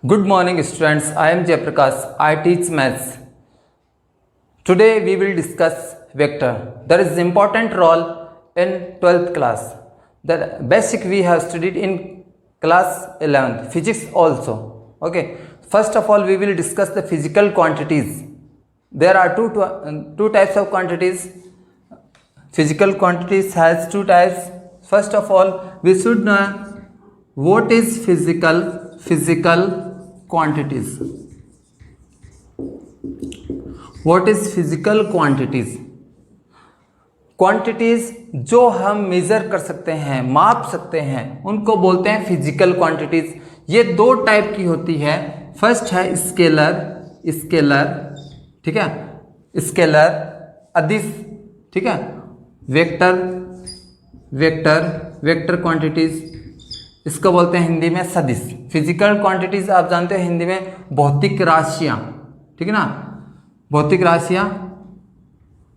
Good morning students, I am Jayaprakash. I teach maths. Today we will discuss vector. There is important role in 12th class. The basic we have studied in class 11th, physics also. Okay. First of all we will discuss the physical quantities. There are two types of quantities. Physical quantities has two types. First of all we should know what is physical quantities. What is physical quantities? Quantities जो हम major कर सकते हैं, माप सकते हैं, उनको बोलते हैं फिजिकल क्वांटिटीज। ये दो टाइप की होती है। फर्स्ट है स्केलर, ठीक है, स्केलर, अदिश, ठीक है, वेक्टर क्वांटिटीज, इसको बोलते हैं हिंदी में सदिश। फिजिकल क्वांटिटीज आप जानते हैं हिंदी में भौतिक राशियां, ठीक है ना, भौतिक राशियां,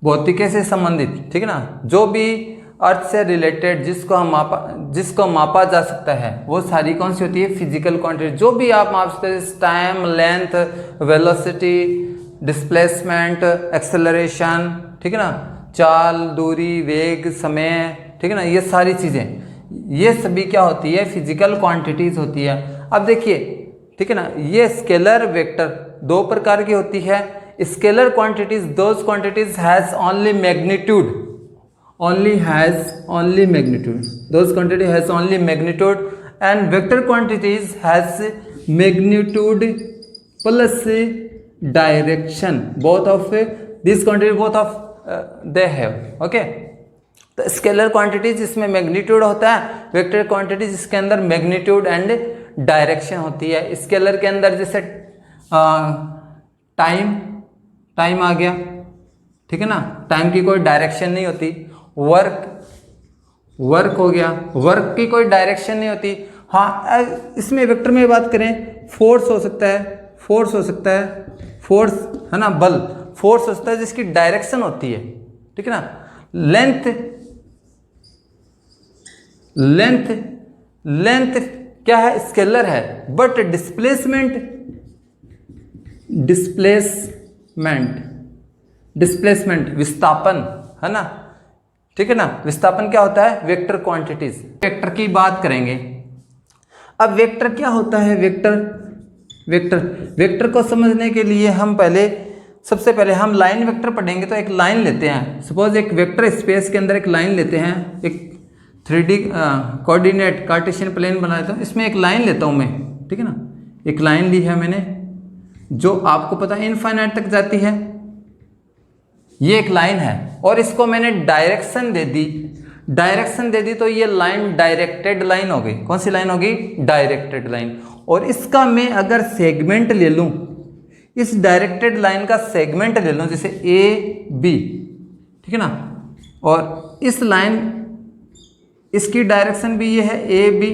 भौतिक से संबंधित, ठीक है ना, जो भी अर्थ से रिलेटेड जिसको मापा जा सकता है वो सारी कौन सी होती है? Physical quantity. जो भी आप माप सकते हैं, time, length, velocity, displacement, acceleration, ठीक है ना, चाल, दूरी, वेग, समय, ठीक है ना, ये सारी चीजें, ये सभी क्या होती है? फिजिकल क्वांटिटीज होती है। अब देखिए, ठीक है ना, ये स्केलर, वेक्टर दो प्रकार की होती है। Scalar quantities, those quantities has only magnitude, those quantity has only magnitude, and vector quantities has magnitude plus direction, both of this quantity, both of they have. Okay, तो स्केलर क्वांटिटीज इसमें magnitude होता है, vector quantities इसके अंदर magnitude and direction होती है। Scalar के अंदर जैसे टाइम आ गया, ठीक है ना, टाइम की कोई डायरेक्शन नहीं होती। वर्क हो गया, वर्क की कोई डायरेक्शन नहीं होती। हाँ, इसमें वेक्टर में बात करें, फोर्स हो सकता है, फोर्स है ना, बल, फोर्स हो सकता है जिसकी डायरेक्शन होती है, ठीक है ना। लेंथ क्या है? स्केलर है, बट डिस्प्लेसमेंट विस्थापन है ना, ठीक है ना, विस्थापन क्या होता है? Vector quantities. वेक्टर की बात करेंगे। अब वेक्टर क्या होता है? वेक्टर को समझने के लिए हम सबसे पहले हम लाइन वेक्टर पढ़ेंगे। तो एक लाइन लेते हैं, सपोज एक वेक्टर स्पेस के अंदर एक लाइन लेते हैं, एक 3D कोऑर्डिनेट कार्टेशियन प्लेन बनाया था, इसमें एक लाइन लेता हूं मैं, ठीक है ना, एक लाइन ली है मैंने जो आपको पता है इनफाइनाइट तक जाती है। ये एक लाइन है और इसको मैंने डायरेक्शन दे दी तो ये लाइन डायरेक्टेड लाइन हो गई। कौन सी लाइन होगी? Directed line. और इसका मैं अगर सेगमेंट ले लूं, इस डायरेक्टेड लाइन का सेगमेंट ले लूं, जैसे ए बी, ठीक है ना, और इस लाइन, इसकी डायरेक्शन भी ये है ए बी,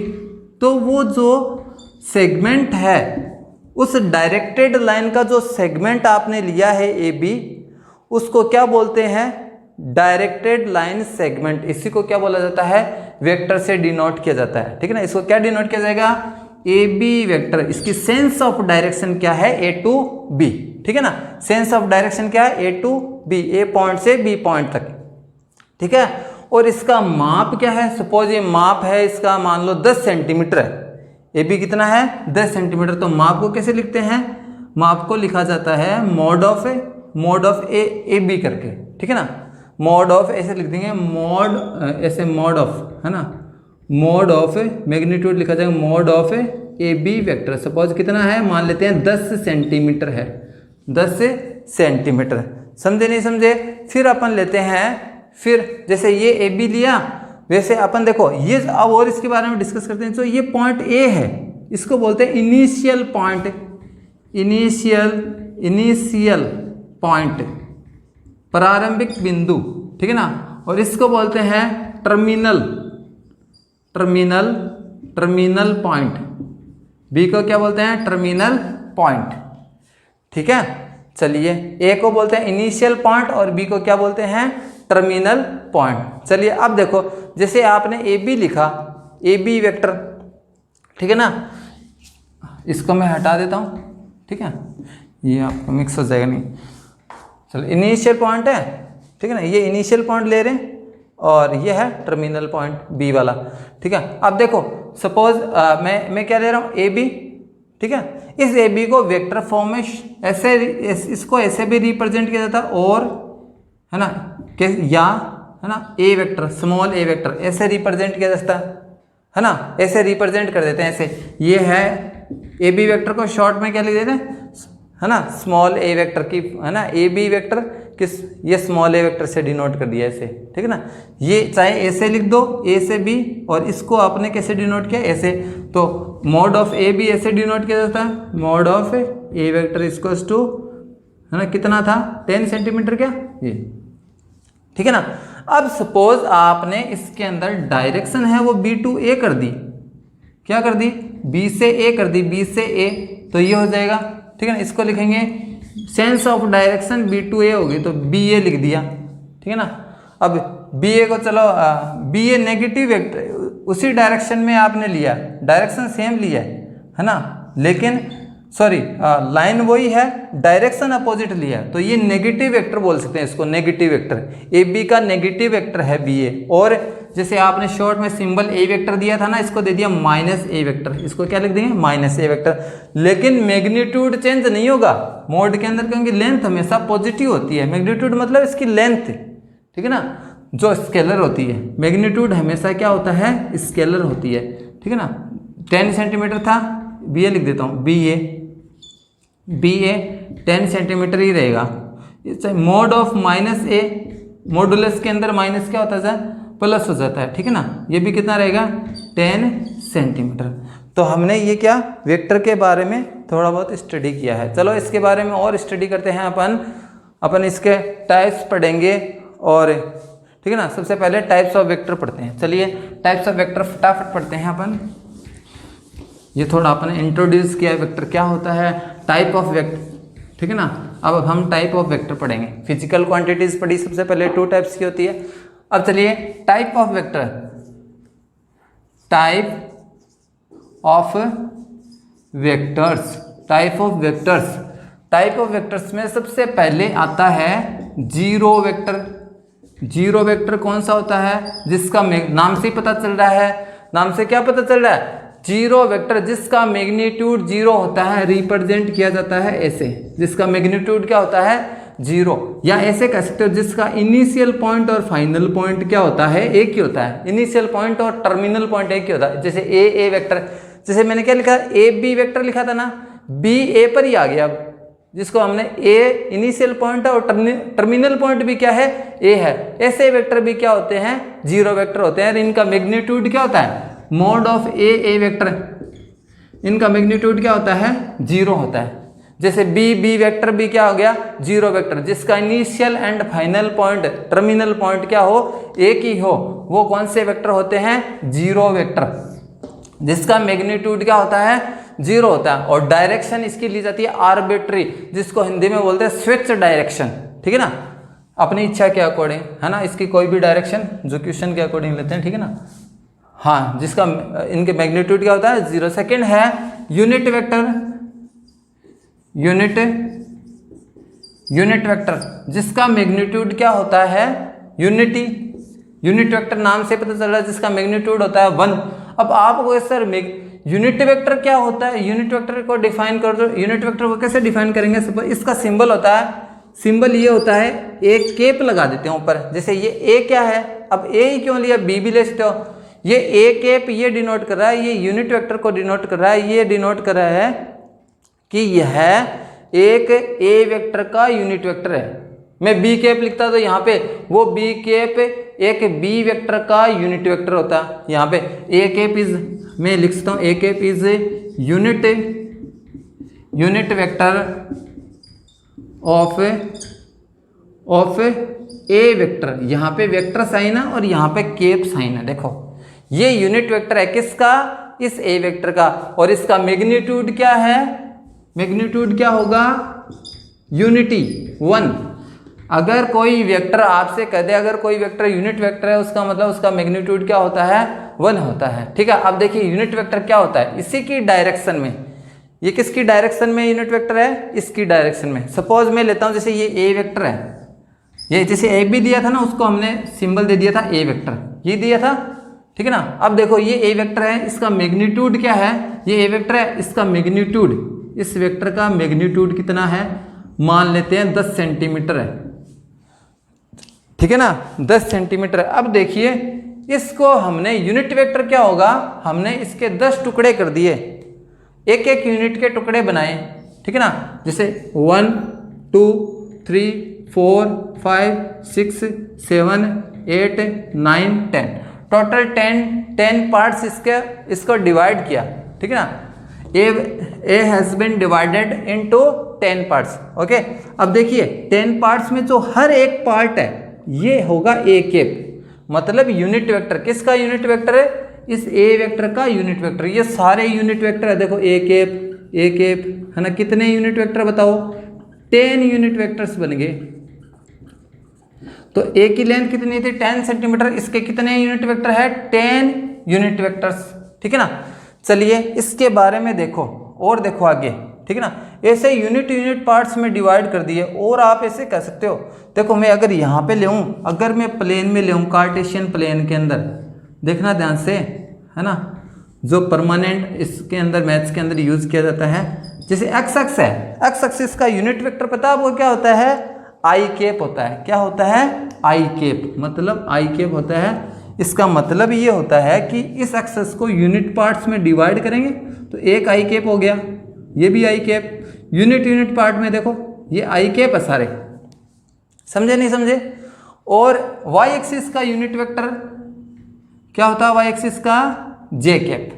तो वो जो सेगमेंट है, उस डायरेक्टेड लाइन का जो सेगमेंट आपने लिया है ए बी, उसको क्या बोलते हैं? Directed line segment. इसी को क्या बोला जाता है? वेक्टर से डिनोट किया जाता है, ठीक है ना। इसको क्या डिनोट किया जाएगा? A B vector. इसकी सेंस ऑफ डायरेक्शन क्या है? ए टू बी, ठीक है ना। सेंस ऑफ डायरेक्शन क्या है? ए टू बी, ए पॉइंट से बी पॉइंट तक, ठीक है। और इसका माप क्या है? सपोज ये माप है इसका, मान लो 10 सेंटीमीटर है। ए बी कितना है? 10 सेंटीमीटर। तो माप को कैसे लिखते हैं? माप को लिखा जाता है मॉड ऑफ ए बी करके, ठीक है ना। मॉड ऑफ ऐसे लिख देंगे, मॉड ऑफ, है ना, मॉड ऑफ मैग्नीट्यूड लिखा जाएगा, mod of A B vector. Suppose कितना है? मान लेते हैं 10 सेंटीमीटर है, 10 सेंटीमीटर। समझे नहीं समझे? फिर अपन लेते हैं, फिर जैसे ये ए बी लिया, वैसे अपन देखो ये, अब और इसके बारे में डिस्कस करते हैं। तो ये पॉइंट ए है, इसको बोलते हैं इनिशियल पॉइंट, प्रारंभिक बिंदु, ठीक है ना। और इसको बोलते हैं टर्मिनल पॉइंट। बी को क्या बोलते हैं? टर्मिनल पॉइंट, ठीक है। चलिए, ए को बोलते हैं इनिशियल पॉइंट और बी को क्या बोलते हैं? Terminal point. चलिए अब देखो, जैसे आपने ए बी लिखा, ए बी वेक्टर, ठीक है ना, इसको मैं हटा देता हूँ, ठीक है, ये आपको मिक्स हो जाएगा नहीं। चलो इनिशियल पॉइंट है, ठीक है ना, ये इनिशियल पॉइंट ले रहे हैं और ये है टर्मिनल पॉइंट बी वाला, ठीक है। अब देखो सपोज मैं क्या ले रहा हूँ, ए बी, ठीक है। इस ए बी को वेक्टर फॉर्म में ऐसे इसको ऐसे भी रिप्रेजेंट किया जाता है, और है ना या है ना A vector, small A vector ऐसे रिप्रेजेंट किया जाता है ना, ऐसे रिप्रेजेंट कर देते हैं ऐसे। ये है ए बी वेक्टर को शॉर्ट में क्या लिख देते हैं, है ना, स्मॉल ए वेक्टर की, है ना, ए बी वेक्टर किस, ये स्मॉल ए वेक्टर से डिनोट कर दिया ऐसे, ठीक है ना। ये चाहे ऐसे लिख दो, ए से बी, और इसको आपने कैसे डिनोट किया, ऐसे। तो मॉड ऑफ ए बी ऐसे डिनोट किया जाता है, mod of A vector equals to, है ना, कितना था 10 सेंटीमीटर क्या ये, ठीक है ना। अब सपोज आपने इसके अंदर डायरेक्शन है वो बी टू ए कर दी, क्या कर दी, बी से ए कर दी, बी से ए, तो ये हो जाएगा, ठीक है ना। इसको लिखेंगे sense of direction B to A होगी, तो बी ए लिख दिया, ठीक है ना। अब बी ए को चलो बी ए नेगेटिव वेक्टर उसी डायरेक्शन में आपने लिया, डायरेक्शन सेम लिया है ना, लेकिन सॉरी लाइन वही है, डायरेक्शन अपोजिट लिया, तो ये नेगेटिव वेक्टर बोल सकते हैं इसको, नेगेटिव वेक्टर। ए बी का नेगेटिव वेक्टर है बी ए, और जैसे आपने शॉर्ट में सिंबल ए वेक्टर दिया था ना, इसको दे दिया माइनस ए वेक्टर, इसको क्या लिख देंगे, माइनस ए वेक्टर। लेकिन मैग्नीट्यूड चेंज नहीं होगा मोड के अंदर, क्योंकि लेंथ हमेशा पॉजिटिव होती है। मैग्नीट्यूड मतलब इसकी लेंथ, ठीक है ना, जो स्केलर होती है। मैग्नीट्यूड हमेशा क्या होता है, स्केलर होती है, ठीक है ना। 10 सेंटीमीटर था, बी ए लिख देता हूँ, बी ए 10 सेंटीमीटर ही रहेगा। Mode of minus A, modulus के अंदर माइनस क्या होता है, प्लस हो जाता है, ठीक है ना। ये भी कितना रहेगा, 10 सेंटीमीटर। तो हमने ये क्या वेक्टर के बारे में थोड़ा बहुत स्टडी किया है। चलो इसके बारे में और स्टडी करते हैं अपन इसके टाइप्स पढ़ेंगे, और ठीक है ना। सबसे पहले टाइप्स ऑफ वेक्टर पढ़ते हैं। चलिए टाइप्स ऑफ वेक्टर फटाफट पढ़ते हैं अपन। ये थोड़ा अपन इंट्रोड्यूस किया है वेक्टर क्या होता है, टाइप ऑफ वेक्टर, ठीक है ना। अब हम टाइप ऑफ वेक्टर पढ़ेंगे। फिजिकल क्वांटिटीज पढ़ी सबसे पहले, 2 टाइप्स की होती है। अब चलिए type of vector, type of vectors, type of vectors. Type of vectors में सबसे पहले आता है जीरो वेक्टर। जीरो वेक्टर कौन सा होता है, जिसका नाम से ही पता चल रहा है, नाम से क्या पता चल रहा है, जीरो वेक्टर, जिसका मैग्नीट्यूड जीरो होता है, रिप्रेजेंट किया जाता है ऐसे, जिसका मैग्नीट्यूड क्या होता है, जीरो। या ऐसे कह सकते हो जिसका इनिशियल पॉइंट और फाइनल पॉइंट क्या होता है, एक ही होता है। इनिशियल पॉइंट और टर्मिनल पॉइंट एक ही होता है। जैसे ए वेक्टर, जैसे मैंने क्या लिखा, ए बी वेक्टर लिखा था ना, बी ए पर ही आ गया, अब जिसको हमने ए इनिशियल पॉइंट है और टर्मिनल पॉइंट भी क्या है, ए है। ऐसे वेक्टर भी क्या होते हैं, जीरो वेक्टर होते हैं। इनका मैग्नीट्यूड क्या होता है, मोड ऑफ ए वेक्टर, इनका मैग्नीट्यूड क्या होता है, जीरो होता है। जैसे बी वेक्टर भी क्या हो गया, जीरो वेक्टर, जिसका initial and final point, terminal point क्या हो, एक ही हो। वो कौन से वेक्टर होते हैं, जीरो वेक्टर, जिसका मैग्नीट्यूड क्या होता है, जीरो होता है। और डायरेक्शन इसकी ली जाती है आर्बिट्री, जिसको हिंदी में बोलते हैं स्विच डायरेक्शन, ठीक है ना, अपनी इच्छा के अकॉर्डिंग, है ना। इसकी कोई भी डायरेक्शन जो क्वेश्चन के अकॉर्डिंग लेते हैं, ठीक है ना। हाँ, जिसका इनके मैग्नीट्यूड क्या होता है, जीरो। सेकेंड है यूनिट वेक्टर, यूनिट वेक्टर, जिसका मैग्नीट्यूड क्या होता है, यूनिटी। यूनिट वेक्टर नाम से पता चल रहा है, जिसका मैग्नीट्यूड होता है 1। अब आपको सर यूनिट वेक्टर क्या होता है, यूनिट वेक्टर को डिफाइन कर दो। यूनिट वेक्टर को कैसे डिफाइन करेंगे, सपोज इसका सिंबल होता है, सिंबल ये होता है, एक केप लगा देते हैं ऊपर। जैसे ये ए क्या है, अब ए ही क्यों लिया, बी भी ले सकते हो। ये ए केप ये डिनोट कर रहा है, ये यूनिट वेक्टर को डिनोट कर रहा है, ये डिनोट कर रहा है कि यह एक ए वेक्टर का यूनिट वेक्टर है। मैं बी केप लिखता तो यहाँ पे वो बी केप एक बी वेक्टर का यूनिट वेक्टर होता है। यहाँ पे ए केप इज, मैं लिख सकता हूँ, A cap is unit vector of A vector. यहाँ पे वेक्टर साइन है और यहाँ पे केप साइन है। देखो ये यूनिट वेक्टर है किसका, इस ए वेक्टर का, और इसका मैग्नीट्यूड क्या है, मैग्नीट्यूड क्या होगा, यूनिटी 1। अगर कोई वेक्टर आपसे कह दे, अगर कोई वेक्टर यूनिट वेक्टर है, उसका मतलब उसका मैग्नीट्यूड क्या होता है, 1 होता है, ठीक है। अब देखिए यूनिट वेक्टर क्या होता है, इसी की डायरेक्शन में, ये किसकी डायरेक्शन में यूनिट वेक्टर है, इसकी डायरेक्शन में। सपोज मैं लेता हूँ जैसे ये ए वेक्टर है, ये जैसे ए बी दिया था ना, उसको हमने सिंबल दे दिया था ए वेक्टर, ये दिया था, ठीक है ना। अब देखो ये ए वेक्टर है, इसका मैग्नीट्यूड क्या है, ये ए वेक्टर है, इसका मैग्नीट्यूड, इस वेक्टर का मैग्नीट्यूड कितना है, मान लेते हैं 10 सेंटीमीटर है, ठीक है ना, 10 सेंटीमीटर। अब देखिए इसको हमने यूनिट वेक्टर क्या होगा, हमने इसके 10 टुकड़े कर दिए, एक एक यूनिट के टुकड़े बनाए, ठीक है ना। जैसे 1 2 3 4 5 6 7 8 9 10, टोटल 10 पार्ट्स इसको डिवाइड किया, ठीक है ना। A has been divided into 10 parts. Okay, अब देखिए 10 पार्ट्स में जो हर एक पार्ट है ये होगा ए केप, मतलब यूनिट वेक्टर। किसका यूनिट वेक्टर है, इस ए वेक्टर का यूनिट वेक्टर। ये सारे यूनिट वेक्टर है, देखो ए केप है ना। कितने यूनिट वेक्टर बताओ, 10 यूनिट वेक्टर्स बन गए। तो ए की लेंथ कितनी थी, 10 सेंटीमीटर, इसके कितने यूनिट वेक्टर है, 10 यूनिट वेक्टर्स, ठीक है ना। चलिए इसके बारे में देखो और देखो आगे, ठीक है ना। ऐसे यूनिट पार्ट्स में डिवाइड कर दिए। और आप ऐसे कह सकते हो, देखो मैं अगर यहाँ पे लेऊँ, अगर मैं प्लेन में लेऊँ, कार्टेशियन प्लेन के अंदर, देखना ध्यान से, है ना, जो परमानेंट इसके अंदर मैथ्स के अंदर यूज किया जाता है, जैसे एक्स एक्स है, एक्स एक्सिस का यूनिट वेक्टर पता है आपको क्या होता है, आई केप होता है। क्या होता है, आई केप, मतलब आई केप होता है। इसका मतलब ये होता है कि इस एक्सेस को यूनिट पार्ट्स में डिवाइड करेंगे तो एक आई केप हो गया, ये भी आई केप। यूनिट पार्ट में देखो ये आई केप है सारे, समझे नहीं समझे। और वाई एक्सिस का यूनिट वेक्टर क्या होता है, वाई एक्सिस का जे केप।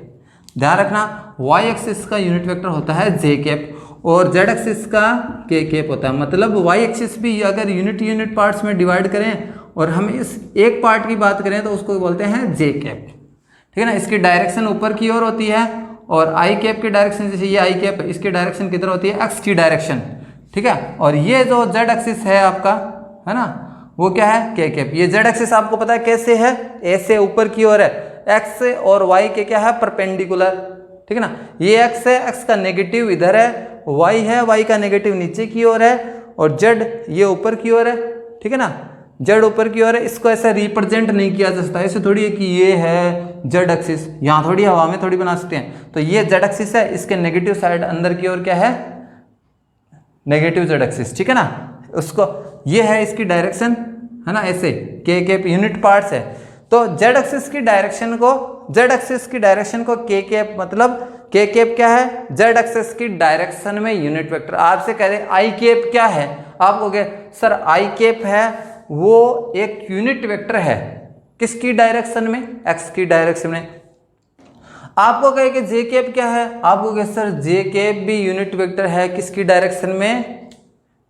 ध्यान रखना, वाई एक्सिस का यूनिट वेक्टर होता है जे केप और जेड एक्सिस का के केप होता है। मतलब वाई एक्सिस भी अगर यूनिट पार्ट्स में डिवाइड करें और हम इस एक पार्ट की बात करें तो उसको बोलते हैं जे केप, ठीक है ना। इसकी डायरेक्शन ऊपर की ओर होती है और आई केप की डायरेक्शन, जैसे ये आई केप, इसकी डायरेक्शन किधर होती है, एक्स की डायरेक्शन, ठीक है। और ये जो जेड एक्सिस है आपका, है ना, वो क्या है, के केप। ये जेड एक्सिस आपको पता है कैसे है, ऐसे ऊपर की ओर है, एक्स और वाई के क्या है, परपेंडिकुलर, ठीक है ना। ये एक्स है, एक्स का नेगेटिव इधर है, वाई है, वाई का नेगेटिव नीचे की ओर है, और जेड ये ऊपर की ओर है, ठीक है ना। जेड ऊपर की ओर है, इसको ऐसा रिप्रेजेंट नहीं किया जा सकता, ऐसे थोड़ी है कि ये है जेड एक्सिस, यहाँ थोड़ी हवा में थोड़ी बना सकते हैं। तो ये जेड एक्सिस है, इसके नेगेटिव साइड अंदर की ओर क्या है, नेगेटिव जेड एक्सिस, ठीक है ना। उसको ये है इसकी डायरेक्शन, है ना, ऐसे के केप यूनिट पार्ट्स है। तो जेड एक्सिस की डायरेक्शन को के केप, मतलब के केप क्या है, जेड एक्सिस की डायरेक्शन में यूनिट वेक्टर। आपसे कह रहे आई केप क्या है, आप कहोगे सर आई केप है वो एक यूनिट वेक्टर है, किसकी डायरेक्शन में, एक्स की डायरेक्शन में। आपको कहे कि जे केप क्या है, आपको कहे सर जे केप भी यूनिट वेक्टर है, किसकी डायरेक्शन में,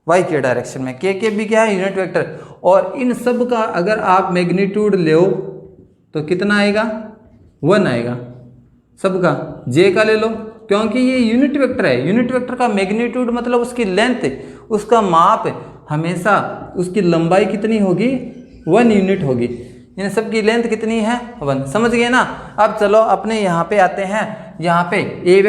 वाई के डायरेक्शन में। के केप भी क्या है, यूनिट वेक्टर। और इन सब का अगर आप मैग्नीट्यूड लो तो कितना आएगा, 1 आएगा सबका। जे का ले लो, क्योंकि ये यूनिट वेक्टर है, यूनिट वेक्टर का मैग्नीट्यूड मतलब उसकी लेंथ, उसका माप हमेशा, उसकी लंबाई कितनी होगी, 1 यूनिट होगी। इन सब की लेंथ कितनी है, 1। समझ गए ना। अब चलो अपने यहाँ पे आते हैं, यहाँ पे ए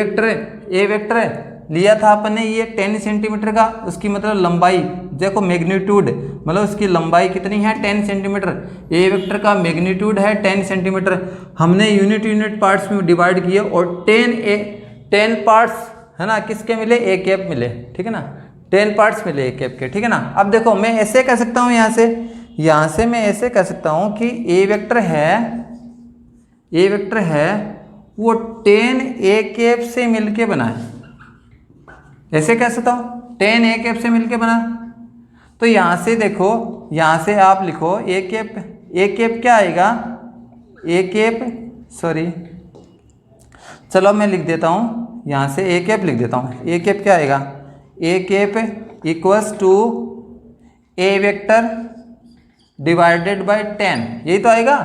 वेक्टर लिया था अपने ये 10 सेंटीमीटर का, उसकी मतलब लंबाई देखो, मैग्नीट्यूड मतलब उसकी लंबाई कितनी है, 10 सेंटीमीटर। ए वेक्टर का मैग्नीट्यूड है 10 सेंटीमीटर। हमने यूनिट पार्ट्स में डिवाइड किए और 10 पार्ट्स, है ना, किसके मिले, ए केप मिले, ठीक है ना, 10 पार्ट्स मिले ए केप के, ठीक है ना। अब देखो मैं ऐसे कह सकता हूँ, यहाँ से मैं ऐसे कह सकता हूँ कि ए वेक्टर है वो 10 ए केप से मिलके बना है, ऐसे कह सकता हूँ, 10 ए केप से मिलके बना। तो यहाँ से देखो, यहाँ से आप लिखो ए केप क्या आएगा, चलो मैं लिख देता हूँ, यहाँ से ए केप लिख देता हूँ। ए केप क्या आएगा, A cap equals to A vector divided by 10, यही तो आएगा।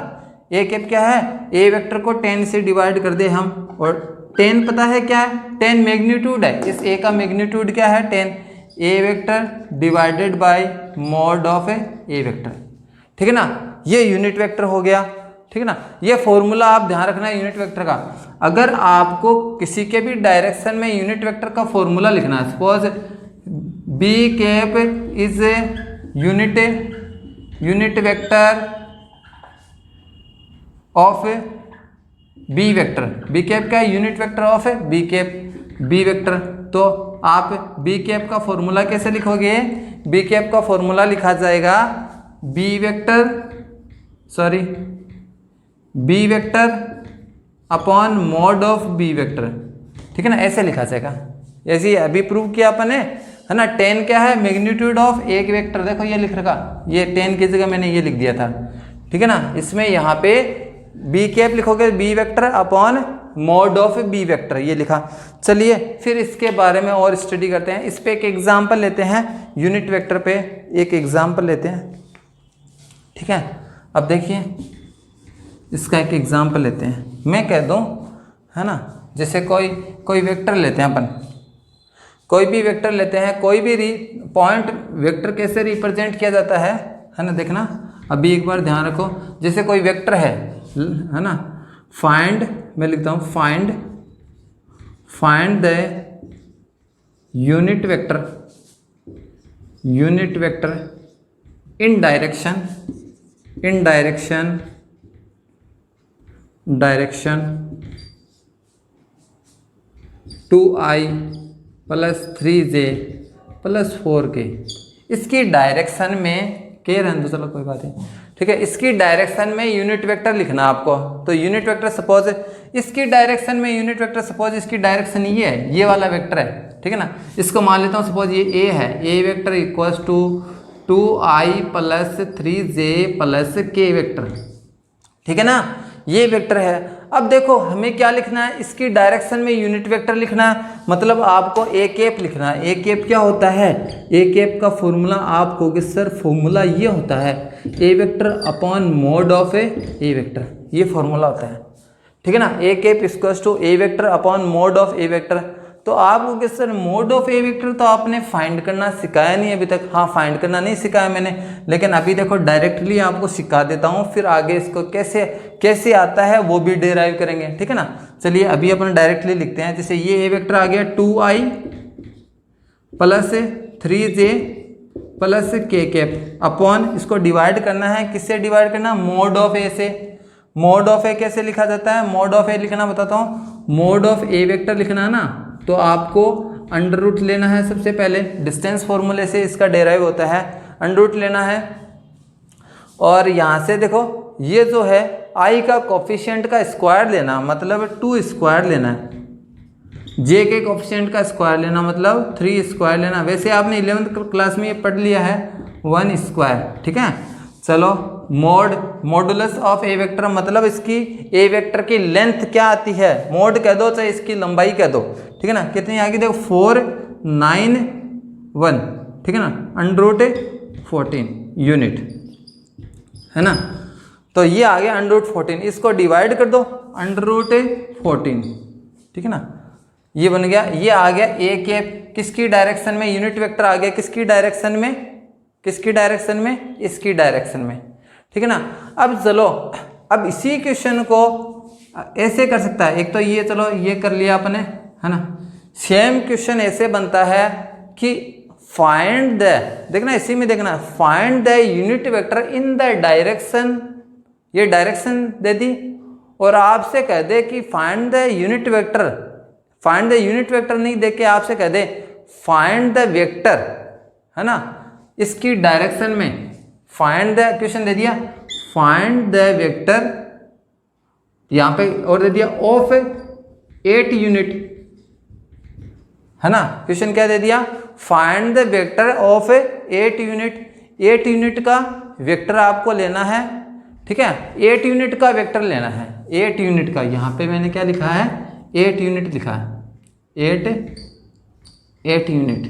ए केप क्या है, ए वेक्टर को 10 से डिवाइड कर दे हम, और 10 पता है क्या है, 10 मैग्नीट्यूड है, इस ए का मैग्नीट्यूड क्या है, 10। A vector divided by mod of A vector, ठीक है ना। ये यूनिट वेक्टर हो गया, ठीक है ना। ये फॉर्मूला आप ध्यान रखना है यूनिट वेक्टर का। अगर आपको किसी के भी डायरेक्शन में यूनिट वेक्टर का फॉर्मूला लिखना है, suppose B cap is a unit vector of B vector, B cap का unit vector of B cap B vector, तो आप बी कैप का फॉर्मूला कैसे लिखोगे? बी कैप का फॉर्मूला लिखा जाएगा B vector upon mod of B vector, ठीक है ना, ऐसे लिखा जाएगा। ऐसे ही अभी प्रूव किया अपन ने, है ना। 10 क्या है? मैग्नीट्यूड ऑफ एक वेक्टर, देखो ये लिख रखा, ये 10 की जगह मैंने ये लिख दिया था, ठीक है ना। इसमें यहाँ पे बी कैप लिखोगे B vector upon mod of B vector, ये लिखा। चलिए फिर इसके बारे में और स्टडी करते हैं। इस पे एक एग्जांपल लेते हैं, यूनिट वेक्टर पे एक एग्जांपल लेते हैं, ठीक है। अब देखिए इसका एक एग्जांपल लेते हैं, मैं कह दूं, है ना, जैसे कोई वेक्टर लेते हैं अपन, कोई भी वेक्टर लेते हैं, कोई भी पॉइंट वेक्टर कैसे रिप्रेजेंट किया जाता है ना, देखना अभी एक बार ध्यान रखो। जैसे कोई वेक्टर है ना, फाइंड, मैं लिखता हूँ find the unit vector in direction 2i + 3j + 4k। इसकी डायरेक्शन में के रहने दो, चलो कोई बात नहीं, ठीक है। इसकी डायरेक्शन में यूनिट वेक्टर लिखना आपको, तो यूनिट वेक्टर सपोज इसकी डायरेक्शन में यूनिट वेक्टर, सपोज इसकी डायरेक्शन ये है, ये वाला वेक्टर है, ठीक है ना। इसको मान लेता हूँ सपोज ये ए है, A vector equals to 2i + 3j + k vector, ठीक है ना, ये वेक्टर है। अब देखो हमें क्या लिखना है, इसकी डायरेक्शन में यूनिट वेक्टर लिखना है, मतलब आपको ए कैप लिखना है। ए कैप क्या होता है? ए कैप का फॉर्मूला आप कहोगे सर फॉर्मूला ये होता है A vector upon mod of A vector, ये फॉर्मूला होता है, ठीक है ना। A cap equals to A vector upon mod of A vector. तो आप कहोगे sir mod of A vector तो आपने फाइंड करना सिखाया नहीं अभी तक। हाँ, फाइंड करना नहीं सिखाया मैंने, लेकिन अभी देखो डायरेक्टली आपको सिखा देता हूँ, फिर आगे इसको कैसे आता है वो भी डिराइव करेंगे, ठीक है ना। चलिए अभी अपन डायरेक्टली लिखते हैं। जैसे ये ए वेक्टर आ गया 2i + 3j + k cap upon, इसको डिवाइड करना है, किससे डिवाइड करना? मोड ऑफ ए से। मोड ऑफ ए कैसे लिखा जाता है? मोड ऑफ ए लिखना बताता हूँ। मोड ऑफ ए वेक्टर लिखना है ना, तो आपको अंडर रूट लेना है सबसे पहले, डिस्टेंस फॉर्मूले से इसका डेराइव होता है, अंडर रूट लेना है। और यहाँ से देखो ये जो है आई का कोफिशिएंट का स्क्वायर लेना, मतलब 2 स्क्वायर लेना है, जे के कोफिशिएंट का स्क्वायर लेना मतलब 3 स्क्वायर लेना। वैसे आपने 11th क्लास में ये पढ़ लिया है 1 स्क्वायर, ठीक है। चलो मॉडुलस ऑफ ए वेक्टर, मतलब इसकी ए वेक्टर की लेंथ क्या आती है, मोड कह दो चाहे इसकी लंबाई कह दो, ठीक है ना। कितनी आगे देखो 491, ठीक है ना, अंडर रूट 14 यूनिट, है ना। तो ये आ गया अंडर रूट 14, इसको डिवाइड कर दो अंडर रूट 14, ठीक है ना, ये बन गया। ये आ गया ए कैप, किसकी डायरेक्शन में? यूनिट वेक्टर आ गया किसकी डायरेक्शन में? किसकी डायरेक्शन में? इसकी डायरेक्शन में, ठीक है ना। अब चलो, अब इसी क्वेश्चन को ऐसे कर सकता है, एक तो ये चलो ये कर लिया अपने, है ना। सेम क्वेश्चन ऐसे बनता है कि फाइंड द, देखना इसी में देखना, find the unit vector in the direction, ये डायरेक्शन दे दी और आपसे कह दे कि find the unit vector, find the unit vector नहीं दे के आपसे कह दे फाइंड द वेक्टर, है ना, इसकी डायरेक्शन में। फाइंड द क्वेश्चन दे दिया, फाइंड द वेक्टर, यहां पे और दे दिया ऑफ 8 यूनिट, है ना। क्वेश्चन क्या दे दिया? Find the vector of 8 unit. 8 unit का वेक्टर आपको लेना है, ठीक है, 8 यूनिट का वेक्टर लेना है, 8 यूनिट का। यहां पे मैंने क्या लिखा है? 8 यूनिट लिखा है, 8 यूनिट,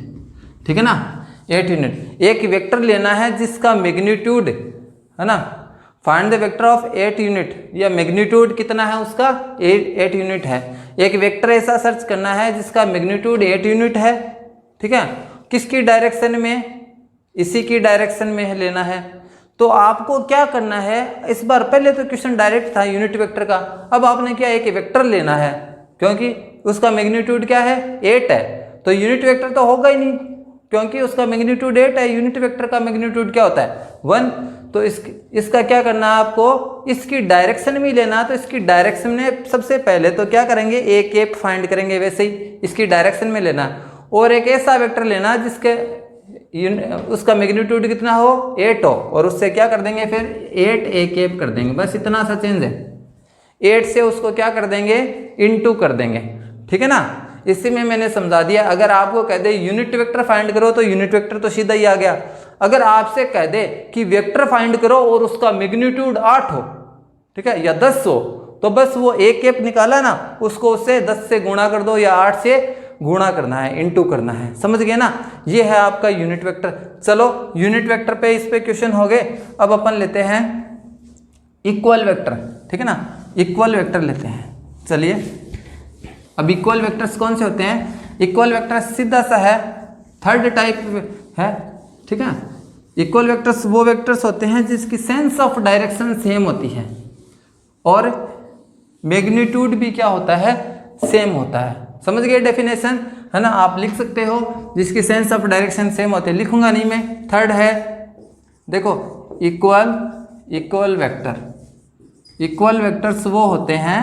ठीक है ना, 8 यूनिट। एक वेक्टर लेना है जिसका मैग्नीट्यूड, है ना, find the vector of 8 unit, या मैग्नीट्यूड कितना है उसका? 8 यूनिट है। एक वेक्टर ऐसा सर्च करना है जिसका मैग्नीट्यूड 8 यूनिट है, ठीक है। किसकी डायरेक्शन में? इसी की डायरेक्शन में लेना है। तो आपको क्या करना है, इस बार पहले तो क्वेश्चन डायरेक्ट था यूनिट वेक्टर का, अब आपने क्या एक वेक्टर लेना है, क्योंकि उसका मैग्नीट्यूड क्या है 8 है, तो यूनिट वेक्टर तो होगा ही नहीं क्योंकि उसका मैग्नीट्यूड 8 है। यूनिट वेक्टर का मैग्नीट्यूड क्या होता है 1। तो इसका क्या करना है आपको, इसकी डायरेक्शन भी लेना, तो इसकी डायरेक्शन में सबसे पहले तो क्या करेंगे, ए कैप फाइंड करेंगे, वैसे ही इसकी डायरेक्शन में लेना और एक ऐसा वेक्टर लेना जिसके उसका मैग्नीट्यूड कितना हो 8 हो, और उससे क्या कर देंगे फिर 8 ए कैप कर देंगे, बस इतना सा चेंज है। 8 से उसको क्या कर देंगे इनटू कर देंगे, ठीक है ना। इसी में मैंने समझा दिया। अगर आपको कह दे यूनिट वेक्टर फाइंड करो तो यूनिट वेक्टर तो सीधा ही आ गया। अगर आपसे कह दे कि वेक्टर फाइंड करो और उसका मैग्नीट्यूड 8 हो, ठीक है, या 10 हो, तो बस वो ए कैप निकाला ना, उसको उससे 10 से गुणा कर दो या 8 से गुणा करना है, इनटू करना है, समझ गए ना। ये है आपका यूनिट वेक्टर। चलो यूनिट वेक्टर पे इस पे क्वेश्चन हो गए। अब अपन लेते हैं इक्वल वेक्टर, ठीक है ना, इक्वल वेक्टर लेते हैं। चलिए अब इक्वल वेक्टर्स कौन से होते हैं, इक्वल वेक्टर सीधा सा है, थर्ड टाइप है, ठीक है। इक्वल वेक्टर्स वो वेक्टर्स होते हैं जिसकी सेंस ऑफ डायरेक्शन सेम होती है और मैग्नीट्यूड भी क्या होता है सेम होता है। समझ गए डेफिनेशन, है ना। आप लिख सकते हो जिसकी सेंस ऑफ डायरेक्शन सेम होते हैं, लिखूंगा नहीं मैं। थर्ड है देखो इक्वल वेक्टर। इक्वल वेक्टर्स वो होते हैं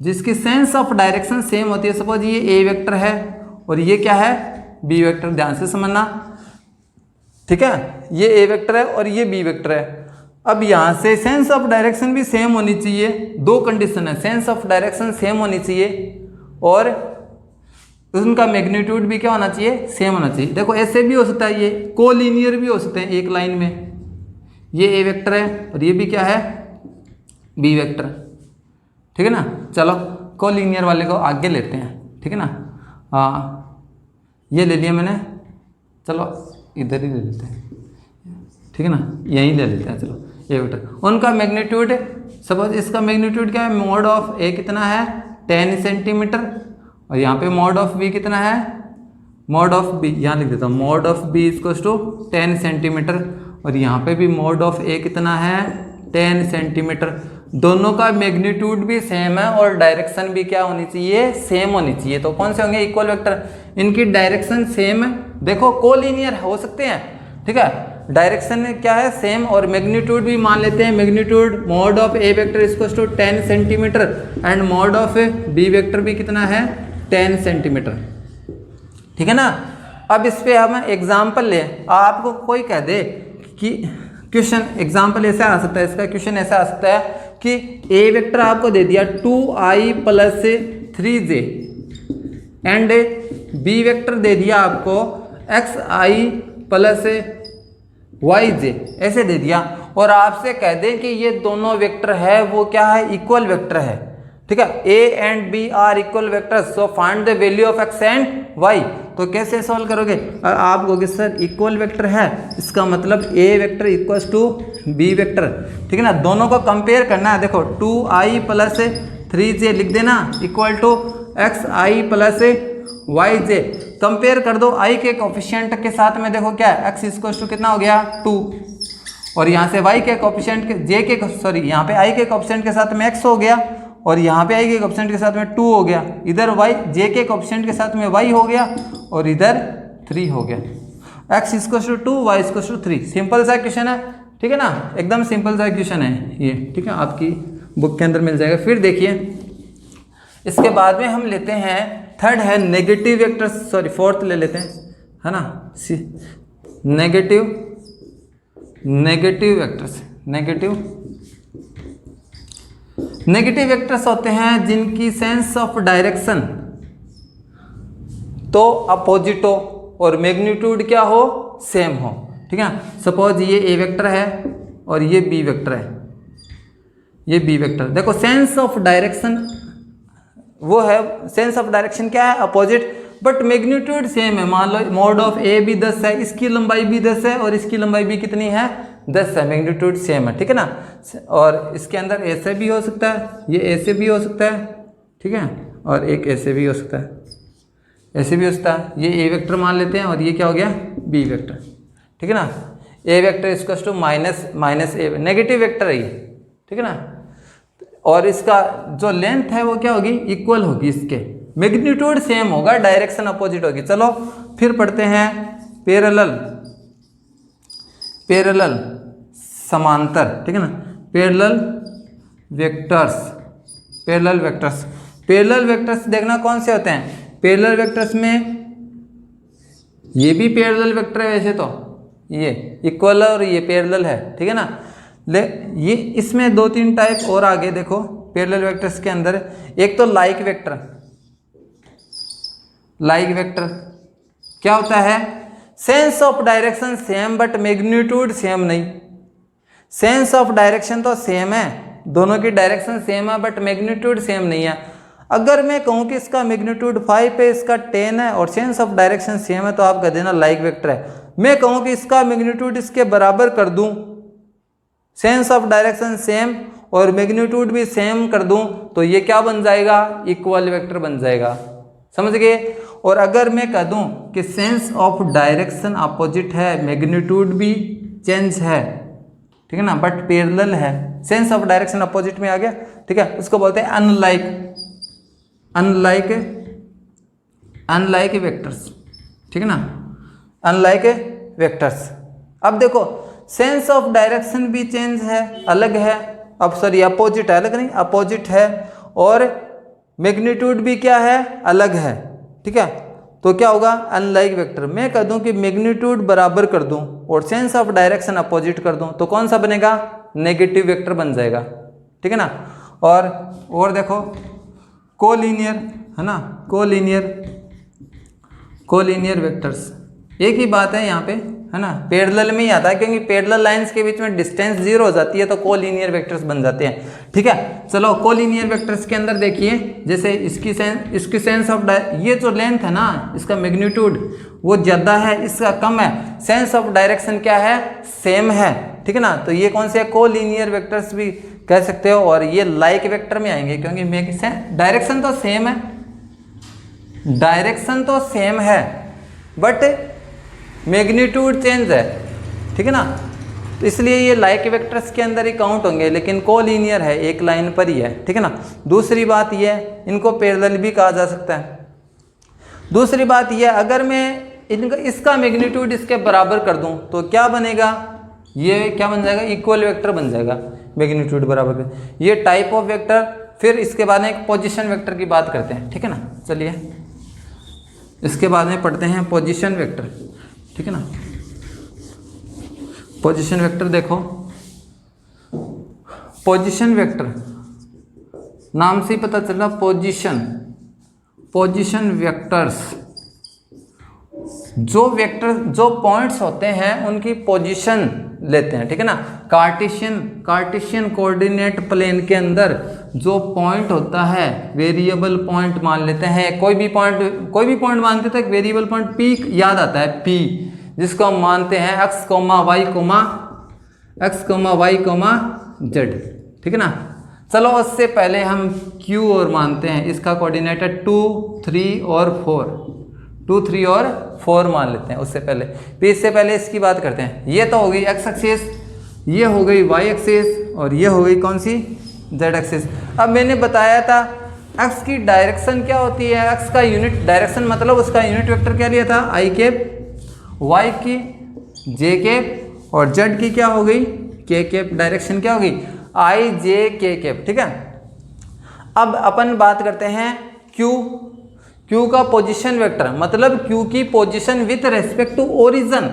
जिसकी सेंस ऑफ डायरेक्शन सेम होती है। सपोज ये ए वेक्टर है और ये क्या है बी वेक्टर, ध्यान से समझना, ठीक है। ये ए वेक्टर है और ये बी वेक्टर है। अब यहाँ से सेंस ऑफ डायरेक्शन भी सेम होनी चाहिए। दो कंडीशन है, सेंस ऑफ डायरेक्शन सेम होनी चाहिए और उनका मैग्नीट्यूड भी क्या होना चाहिए सेम होना चाहिए। देखो ऐसे भी हो सकता है, ये कोलिनियर भी हो सकते हैं एक लाइन में। ये ए वेक्टर है और ये भी क्या है बी वेक्टर, ठीक है ना। चलो कोलिनियर वाले को आगे लेते हैं, ठीक है ना। ये ले लिया मैंने, चलो इधर ही ले लेते हैं, ठीक है ना, यहीं ले लेते हैं। चलो ए वेक्टर, उनका मैग्नीट्यूड, सपोज इसका मैग्नीट्यूड क्या है, मॉड ऑफ ए कितना है 10 सेंटीमीटर और यहाँ पे मॉड ऑफ बी कितना है, मॉड ऑफ बी यहाँ लिख देता हूँ, mod of B equals to 10 centimetre और यहाँ पे भी मॉड ऑफ ए कितना है 10 सेंटीमीटर। दोनों का मैग्नीट्यूड भी सेम है और डायरेक्शन भी क्या होनी चाहिए सेम होनी चाहिए। तो कौन से होंगे इक्वल वेक्टर, इनकी डायरेक्शन सेम है। देखो कोलिनियर हो सकते हैं, ठीक है, डायरेक्शन क्या है सेम और मैग्नीट्यूड भी मान लेते हैं। Magnitude mod of A vector equals to 10 centimetre and mod of B vector भी कितना है 10 सेंटीमीटर, ठीक है ना। अब इस पे हम एग्जाम्पल लें। आपको कोई कह दे कि क्वेश्चन एग्जाम्पल ऐसा आ सकता है, इसका क्वेश्चन ऐसा आ सकता है कि ए वेक्टर आपको दे दिया 2i plus 3j and B vector दे दिया आपको xi प्लस yj, ऐसे दे दिया और आपसे कह दें कि ये दोनों वेक्टर है वो क्या है इक्वल वेक्टर है, ठीक है। a and b are equal vectors, so find the value of x and y। तो कैसे सॉल्व करोगे, आप कहोगे सर इक्वल वेक्टर है, इसका मतलब a vector equals to b vector, ठीक है ना। दोनों को कंपेयर करना है। देखो 2i प्लस 3j लिख देना equal to xi plus yj, compare कर दो i के कोफिशिएंट के साथ में। देखो क्या है x इक्वल्स टू कितना हो गया 2 और यहाँ से y के कोफिशिएंट के j के सॉरी यहाँ पे i के कोफिशिएंट के साथ में x हो गया और यहाँ पे i के कोफिशिएंट के साथ में 2 हो गया। इधर y j के कोफिशिएंट के साथ में y हो गया और इधर 3 हो गया। x equals to 2 y equals to 3, simple सा क्वेश्चन है, ठीक है ना, एकदम सिंपल सा क्वेश्चन है ये, ठीक है, आपकी बुक के अंदर मिल जाएगा। फिर देखिए इसके बाद में हम लेते हैं थर्ड है नेगेटिव वेक्टर्स, सॉरी फोर्थ ले लेते हैं, है ना, नेगेटिव वेक्टर्स। नेगेटिव वेक्टर्स होते हैं जिनकी सेंस ऑफ डायरेक्शन तो अपोजिट हो और मैग्नीट्यूड क्या हो सेम हो, ठीक है। सपोज ये ए वेक्टर है और ये बी वेक्टर है, ये बी वेक्टर। देखो सेंस ऑफ डायरेक्शन वो है, सेंस ऑफ डायरेक्शन क्या है अपोजिट, बट मैग्नीट्यूड सेम है। मान लो मॉड ऑफ ए भी 10 है, इसकी लंबाई भी 10 है और इसकी लंबाई भी कितनी है 10 है, मैग्नीट्यूड सेम है, ठीक है ना। और इसके अंदर ऐसे भी हो सकता है, ये ऐसे भी हो सकता है, ठीक है, और एक ऐसे भी हो सकता है, ऐसे भी हो सकता है। ये ए वेक्टर मान लेते हैं और ये क्या हो गया बी वेक्टर, ठीक है ना। A vector equals to minus A, negative vector है ये, ठीक है ना। और इसका जो लेंथ है वो क्या होगी, इक्वल होगी इसके, मैग्नीट्यूड सेम होगा, डायरेक्शन अपोजिट होगी। चलो फिर पढ़ते हैं पैरेलल समांतर, ठीक है ना। पैरेलल वेक्टर्स देखना कौन से होते हैं। पैरेलल वेक्टर्स में ये भी पैरेलल वेक्टर है वैसे तो, ये इक्वल और ये पैरेलल है, ठीक है ना। ये इसमें 2-3 टाइप और आगे देखो पैरेलल वेक्टर्स के अंदर। एक तो लाइक वेक्टर क्या होता है, sense of direction same but magnitude same नहीं। सेंस ऑफ डायरेक्शन तो सेम है, दोनों की डायरेक्शन सेम है बट मैग्नीट्यूड सेम नहीं है। अगर मैं कहूँ कि इसका मैग्नीट्यूड 5 है, इसका 10 है और सेंस ऑफ डायरेक्शन सेम है, तो आप कह देना लाइक वेक्टर है। मैं कहूँ कि इसका मैग्नीट्यूड इसके बराबर कर दूँ, सेंस ऑफ डायरेक्शन सेम और मैग्नीट्यूड भी सेम कर दूं, तो ये क्या बन जाएगा, इक्वल वेक्टर बन जाएगा, समझ गए। और अगर मैं कह दूं कि सेंस ऑफ डायरेक्शन अपोजिट है, मैग्नीट्यूड भी चेंज है, ठीक है ना, बट पैरेलल है, सेंस ऑफ डायरेक्शन अपोजिट में आ गया, ठीक है, उसको बोलते हैं अनलाइक वेक्टर्स, ठीक है ना, अनलाइक वेक्टर्स। अब देखो सेंस ऑफ डायरेक्शन भी चेंज है, अलग है, अब सॉरी अपोजिट है, अलग नहीं अपोजिट है, और मैग्नीट्यूड भी क्या है, अलग है, ठीक है। तो क्या होगा, अनलाइक वेक्टर। मैं कह दूं कि मैग्नीट्यूड बराबर कर दूं और सेंस ऑफ डायरेक्शन अपोजिट कर दूं, तो कौन सा बनेगा, नेगेटिव वेक्टर बन जाएगा, ठीक है ना। और देखो कोलिनियर है ना, कोलिनियर वेक्टर्स, एक ही बात है यहाँ पे, है ना, पैरेलल में ही आता है, क्योंकि पैरेलल लाइंस के बीच में डिस्टेंस 0 हो जाती है, तो कोलिनियर वेक्टर्स बन जाते हैं, ठीक है। चलो कोलिनियर वेक्टर्स के अंदर देखिए, जैसे इसकी सेंस ऑफ ये जो लेंथ है ना, इसका मैग्नीट्यूड वो ज़्यादा है, इसका कम है, सेंस ऑफ डायरेक्शन क्या है, सेम है, ठीक है ना। तो ये कौन से कोलिनियर वेक्टर्स भी कह सकते हो, और ये लाइक वेक्टर में आएंगे, क्योंकि डायरेक्शन तो सेम है बट मैग्नीट्यूड चेंज है, ठीक है ना, तो इसलिए ये लाइक वेक्टर्स के अंदर ही काउंट होंगे, लेकिन कोलिनियर है, एक लाइन पर ही है, ठीक है ना। दूसरी बात ये, इनको पैरेलल भी कहा जा सकता है। दूसरी बात ये, अगर मैं इसका मैग्नीट्यूड इसके बराबर कर दूं, तो क्या बनेगा, ये क्या बन जाएगा, इक्वल वेक्टर बन जाएगा, मैग्नीट्यूड बराबर कर। ये टाइप ऑफ वेक्टर। फिर इसके बाद में एक पोजिशन वेक्टर की बात करते हैं, ठीक है ना। चलिए इसके बाद में पढ़ते हैं पोजिशन वेक्टर, ठीक है ना। पोजीशन वेक्टर देखो, पोजीशन वेक्टर नाम से ही पता चल रहा, पोजीशन वेक्टर्स, जो पॉइंट्स होते हैं उनकी पोजीशन लेते हैं, ठीक है ना। कार्टेशियन कोऑर्डिनेट प्लेन के अंदर जो पॉइंट होता है, वेरिएबल पॉइंट मान लेते हैं, कोई भी पॉइंट मानते थे, वेरिएबल पॉइंट पी याद आता है, पी, जिसको हम मानते हैं x, y, z, ठीक है ना। चलो उससे पहले हम q और मानते हैं, इसका कोऑर्डिनेट है 2, 3 और 4 मान लेते हैं उससे पहले। फिर इससे पहले इसकी बात करते हैं। ये तो हो गई x एक्सिस, ये हो गई y एक्सिस, और ये हो गई कौन सी, z एक्सिस। अब मैंने बताया था x की डायरेक्शन क्या होती है, x का यूनिट डायरेक्शन मतलब उसका यूनिट वेक्टर क्या लिया था, i कैप, y की j कैप, और z की क्या हो गई, k कैप। डायरेक्शन क्या होगी, i j k कैप, ठीक है। अब अपन बात करते हैं q का पोजीशन वेक्टर, मतलब q की position with respect to origin.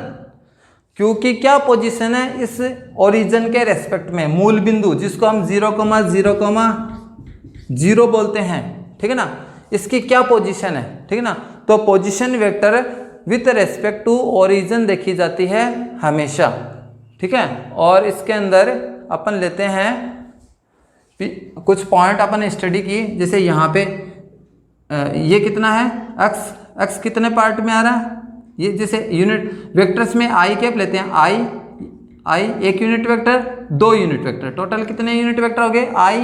q की क्या पोजीशन है इस ओरिजिन के रेस्पेक्ट में, मूल बिंदु, जिसको हम 0,0,0 बोलते हैं, ठीक है ना। इसकी क्या पोजीशन है, ठीक है ना। तो position vector with respect to origin देखी जाती है हमेशा, ठीक है। और इसके अंदर अपन लेते हैं कुछ पॉइंट अपन स्टडी की, जैसे यहाँ पे ये कितना है, x कितने पार्ट में आ रहा है, ये जैसे यूनिट वेक्टर्स में i कैप लेते हैं, i एक unit vector, 2 unit vector, total कितने यूनिट वेक्टर हो गए, i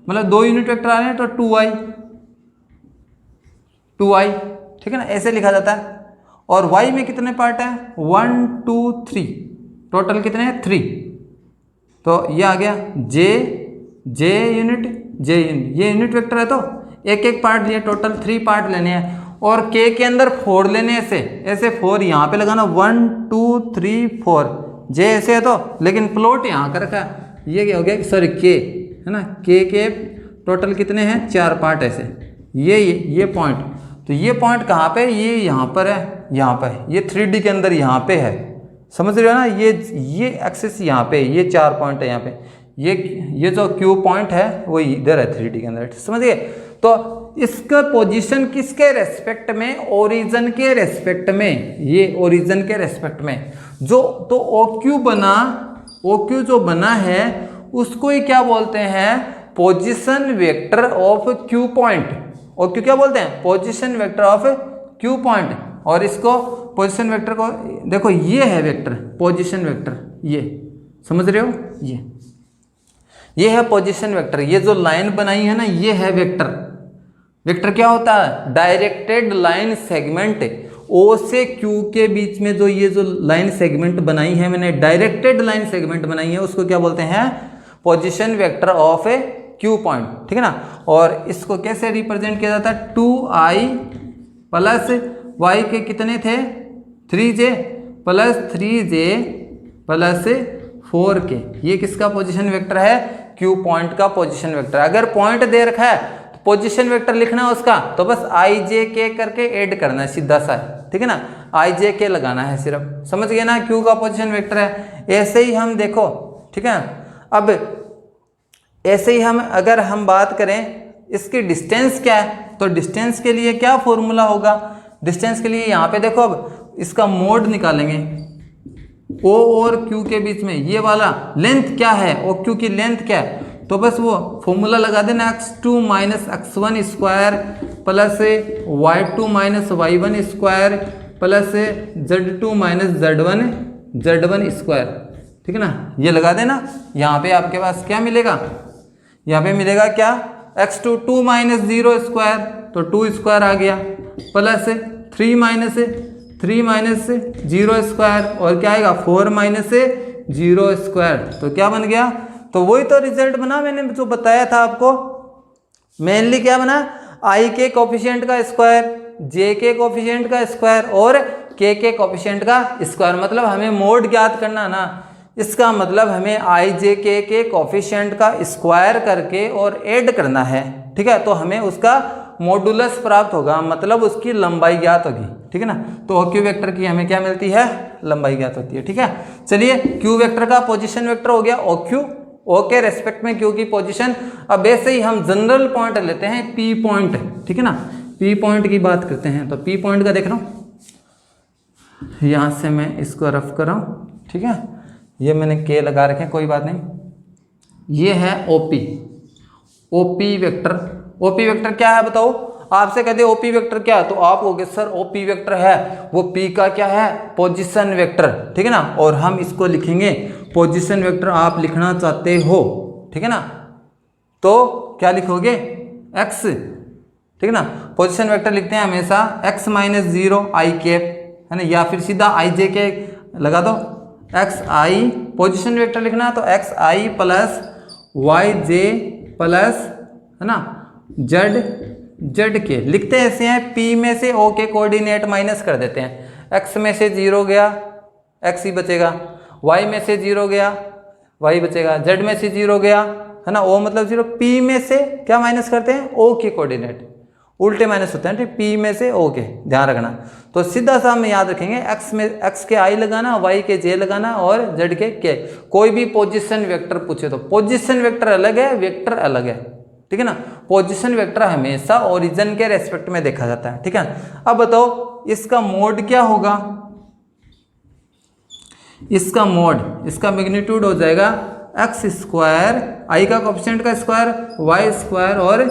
मतलब 2 यूनिट वेक्टर आ रहे हैं, तो 2i, ठीक है ना, ऐसे लिखा जाता है। और y में कितने पार्ट है, 1 2 3, टोटल कितने हैं 3, तो ये आ गया जे यूनिट ये यूनिट वेक्टर है, तो एक एक पार्ट लिए, टोटल 3 पार्ट लेने हैं और के अंदर 4 लेने ऐसे 4 यहाँ पे लगाना 1 2 3 4, जे ऐसे है तो, लेकिन प्लॉट यहाँ कर रखा है, ये क्या हो गया सॉरी के है ना, के टोटल कितने हैं 4 पार्ट ऐसे, ये पॉइंट, तो ये पॉइंट कहाँ पे, ये यहाँ पर है, यहाँ पर ये 3D के अंदर यहाँ पे है, समझ रहे हो ना, ये एक्सिस यहाँ पे, ये 4 पॉइंट है यहाँ पे, ये जो क्यू पॉइंट है वो इधर है 3D के अंदर, समझ गए। तो इसका पोजीशन किसके रेस्पेक्ट में, ओरिजिन के रेस्पेक्ट में, ये ओरिजिन के रेस्पेक्ट में जो, तो OQ जो बना है उसको ही क्या बोलते हैं, position vector of Q point. OQ क्या बोलते हैं, position vector of Q point. और इसको पोजीशन वेक्टर को देखो, ये है वेक्टर, पोजीशन वेक्टर, ये समझ रहे हो, ये है पोजीशन वेक्टर, ये जो लाइन बनाई है ना ये है वेक्टर। वेक्टर क्या होता है, डायरेक्टेड लाइन सेगमेंट, O से Q के बीच में जो ये जो लाइन सेगमेंट बनाई है मैंने, डायरेक्टेड लाइन सेगमेंट बनाई है, उसको क्या बोलते हैं, position vector of A Q point, ठीक है ना। और इसको कैसे रिप्रेजेंट किया जाता है, 2i प्लस y के कितने थे 3j plus 3j plus 4k, ये किसका पोजीशन वेक्टर है, क्यू पॉइंट का पोजीशन वेक्टर। अगर पॉइंट दे रखा है तो पोजीशन वेक्टर लिखना है उसका, तो बस ijk करके ऐड करना है, सीधा सा, ठीक है ना, ijk लगाना है सिर्फ, समझ गए ना, क्यू का पोजीशन वेक्टर है। ऐसे ही हम देखो, ठीक है, अब ऐसे ही अगर हम बात करें इसकी डिस्टेंस क्या है, तो डिस्टेंस के लिए क्या फॉर्मूला होगा, डिस्टेंस के लिए यहाँ पे देखो, अब इसका मोड निकालेंगे, O और Q के बीच में ये वाला लेंथ क्या है, OQ की लेंथ क्या है, तो बस वो फॉर्मूला लगा देना, x2 minus x1 square plus y2 minus y1 square plus z2 minus z1 square, ठीक है ना, ये लगा देना। यहाँ पे आपके पास क्या मिलेगा, यहाँ पे मिलेगा क्या, x2 2 माइनस 0 स्क्वायर, तो 2 स्क्वायर आ गया, प्लस 3 माइनस 0 स्क्वायर, और क्या आएगा 4 माइनस 0 स्क्वायर, तो क्या बन गया, तो वही तो रिजल्ट बना मैंने जो बताया था आपको, मेनली क्या बना, i के कोफिशिएंट का स्क्वायर, j के कोफिशिएंट का स्क्वायर और k के कोफिशिएंट का स्क्वायर। मतलब हमें मोड ज्ञात करना ना, इसका मतलब हमें ij के कोफिशिएंट का स्क्वायर करके और ऐड करना है, ठीक है, तो हमें उसका मॉडुलस प्राप्त होगा, मतलब उसकी लंबाई ज्ञात होगी, ठीक है ना। तो OQ वेक्टर की हमें क्या मिलती है, लंबाई ज्ञात होती है, ठीक है। चलिए Q वेक्टर का पोजीशन वेक्टर हो गया OQ, O के रेस्पेक्ट में Q की पोजीशन। अब ऐसे ही हम जनरल पॉइंट लेते हैं P पॉइंट, ठीक है ना, P पॉइंट की बात करते हैं। तो P पॉइंट का देख रहा हूँ, यहाँ से मैं इसको रफ कर रहा हूँ, ठीक है, ये मैंने K लगा रखे, कोई बात नहीं। ये है OP वेक्टर। OP वेक्टर क्या है बताओ, आपसे कहते हैं OP वेक्टर क्या है, तो आप कहोगे सर OP वेक्टर है वो P का क्या है, पोजीशन वेक्टर, ठीक है ना। और हम इसको लिखेंगे, पोजीशन वेक्टर आप लिखना चाहते हो, ठीक है ना, तो क्या लिखोगे x, ठीक है ना। पोजीशन वेक्टर लिखते हैं हमेशा x माइनस 0 i कैप, है ना, या फिर सीधा ij के लगा दो, xi पोजीशन वेक्टर लिखना तो xi प्लस yj प्लस, है ना, z के लिखते ऐसे हैं, p में से o के कोऑर्डिनेट माइनस कर देते हैं, x में से 0 गया x ही बचेगा, y में से 0 गया y बचेगा, z में से 0 गया, है ना, o मतलब 0, p में से क्या माइनस करते हैं, o के कोऑर्डिनेट, उल्टे माइनस होते हैं, ठीक, p में से o के, ध्यान रखना। तो सीधा सा हम याद रखेंगे, x में x के i लगाना, y के j लगाना और z के k। कोई भी पोजीशन वेक्टर पूछे तो पोजीशन वेक्टर अलग है, वेक्टर अलग है, ठीक है ना। पोजीशन वेक्टर हमेशा ओरिजिन के रेस्पेक्ट में देखा जाता है, ठीक है। अब बताओ इसका मोड क्या होगा, इसका मोड, इसका मैग्नीट्यूड हो जाएगा x स्क्वायर, i का कोएफिशिएंट का स्क्वायर, y स्क्वायर और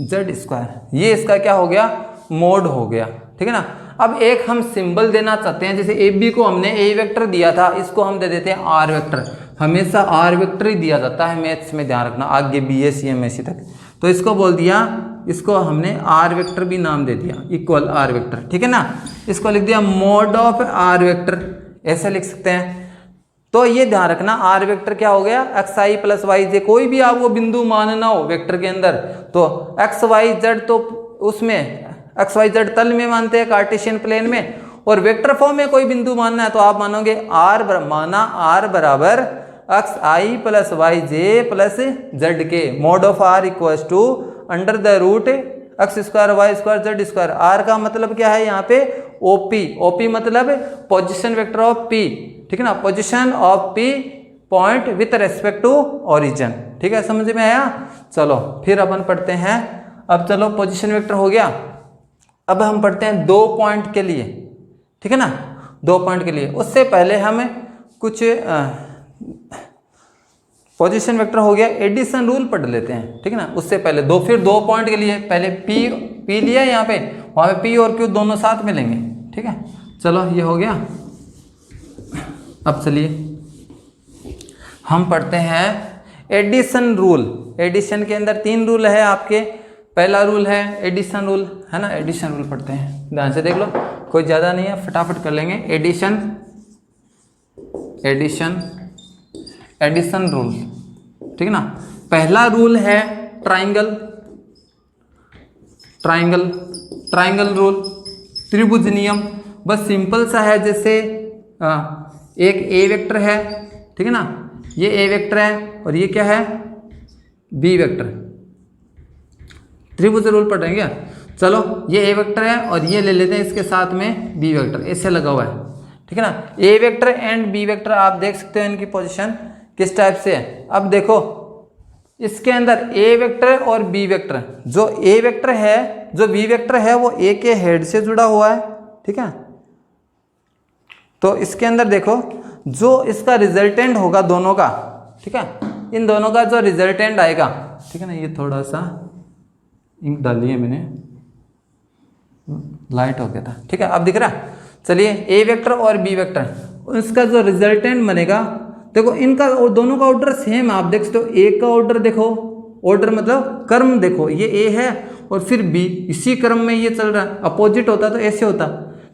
z स्क्वायर, ये इसका क्या हो गया, मोड हो गया, ठीक है ना। अब एक हम सिंबल देना चाहते हैं, जैसे AB को हमने A वेक्टर दिया था, इसको हम दे देते हैं R वेक्टर, हमेशा R वेक्टर ही दिया जाता है मैथ्स में, ध्यान रखना, आगे BA CMSE तक। तो इसको बोल दिया, इसको हमने R वेक्टर भी नाम दे दिया, इक्वल R वेक्टर, ठीक है ना। इसको लिख दिया मोड ऑफ R वेक्टर, ऐसे लिख सकते हैं, तो ये ध्यान रखना आर वेक्टर क्या हो गया, एक्स आई प्लस वाई जे, कोई भी आप वो बिंदु मानना हो वेक्टर के अंदर तो एक्स वाई जेड, तो उसमें एक्स वाई जेड तल में मानते हैं कार्टेशियन प्लेन में, और वेक्टर फॉर्म में कोई बिंदु मानना है तो आप मानोगे आर बराबर X I plus Y J plus Z K, mod of R equals to under the root X square Y square Z square. R का मतलब क्या है यहाँ पे ओपी, ओपी मतलब पोजिशन वेक्टर ऑफ पी, ठीक है ना, position of P point with respect to origin, ठीक है, समझ में आया। चलो फिर अपन पढ़ते हैं, अब चलो पोजिशन वेक्टर हो गया, अब हम पढ़ते हैं 2 पॉइंट के लिए, ठीक है ना, 2 पॉइंट के लिए। उससे पहले हम कुछ पोजीशन वेक्टर हो गया, एडिशन रूल पढ़ लेते हैं, ठीक है ना, उससे पहले फिर 2 पॉइंट के लिए पहले पी लिया यहाँ पे, वहाँ पे पी और क्यू दोनों साथ में लेंगे, ठीक है। चलो ये हो गया। अब चलिए हम पढ़ते हैं एडिशन रूल। एडिशन के अंदर 3 रूल है आपके। पहला रूल है एडिशन रूल, है ना, एडिशन रूल पढ़ते हैं, ध्यान से देख लो, कोई ज़्यादा नहीं है, फटाफट कर लेंगे। एडिशन रूल, ठीक है ना। पहला रूल है ट्राइंगल रूल, त्रिभुज नियम, बस सिंपल सा है, जैसे एक ए वेक्टर है, ठीक है ना, ये ए वेक्टर है और ये क्या है, बी वेक्टर। त्रिभुज रूल पढ़ रहे हैं क्या। चलो ये ए वेक्टर है और ये ले लेते हैं इसके साथ में बी वेक्टर, ऐसे लगा हुआ है, ठीक है ना। A vector and B vector आप देख सकते हो इनकी पोजीशन किस टाइप से है। अब देखो इसके अंदर ए वेक्टर और बी वेक्टर, जो ए वेक्टर है, जो बी वेक्टर है वो ए के हेड से जुड़ा हुआ है, ठीक है। तो इसके अंदर देखो जो इसका रिजल्टेंट होगा दोनों का, ठीक है, इन दोनों का जो रिजल्टेंट आएगा, ठीक है ना, ये थोड़ा सा इंक डाली है मैंने, लाइट हो गया था, ठीक है, अब दिख रहा है। चलिए ए वेक्टर और बी वेक्टर, इसका जो रिजल्टेंट बनेगा, देखो इनका और दोनों का ऑर्डर सेम, आप देख सकते हो। ए का ऑर्डर देखो, ऑर्डर मतलब क्रम देखो, ये ए है और फिर बी, इसी क्रम में ये चल रहा है, अपोजिट होता तो ऐसे होता,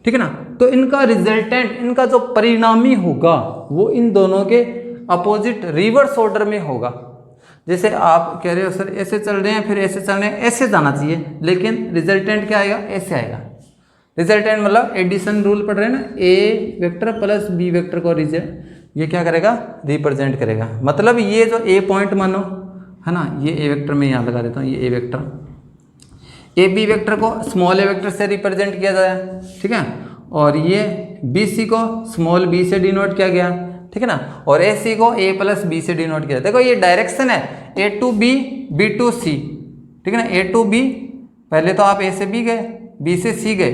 ठीक है ना। तो इनका रिजल्टेंट, इनका जो परिणामी होगा वो इन दोनों के अपोजिट रिवर्स ऑर्डर में होगा। जैसे आप कह रहे हो सर ऐसे चल रहे हैं फिर ऐसे चल रहे हैं, ऐसे जाना चाहिए, लेकिन रिजल्टेंट क्या आएगा, ऐसे आएगा। रिजल्टेंट मतलब एडिशन रूल पढ़ रहे हैं ना, A vector plus B vector को ये क्या करेगा, रिप्रेजेंट करेगा। मतलब ये जो ए पॉइंट मानो, है ना, ये ए वेक्टर में यहाँ लगा देता हूँ, ये ए वेक्टर, ए बी वेक्टर को स्मॉल ए वेक्टर से रिप्रेजेंट किया जाए, ठीक है, और ये बी सी को स्मॉल बी से डिनोट किया गया, ठीक है ना, और ए सी को ए प्लस बी से डिनोट किया। देखो ये डायरेक्शन है, ए टू बी, बी टू सी, ठीक है ना, ए टू बी, पहले तो आप ए से बी गए, बी से सी गए,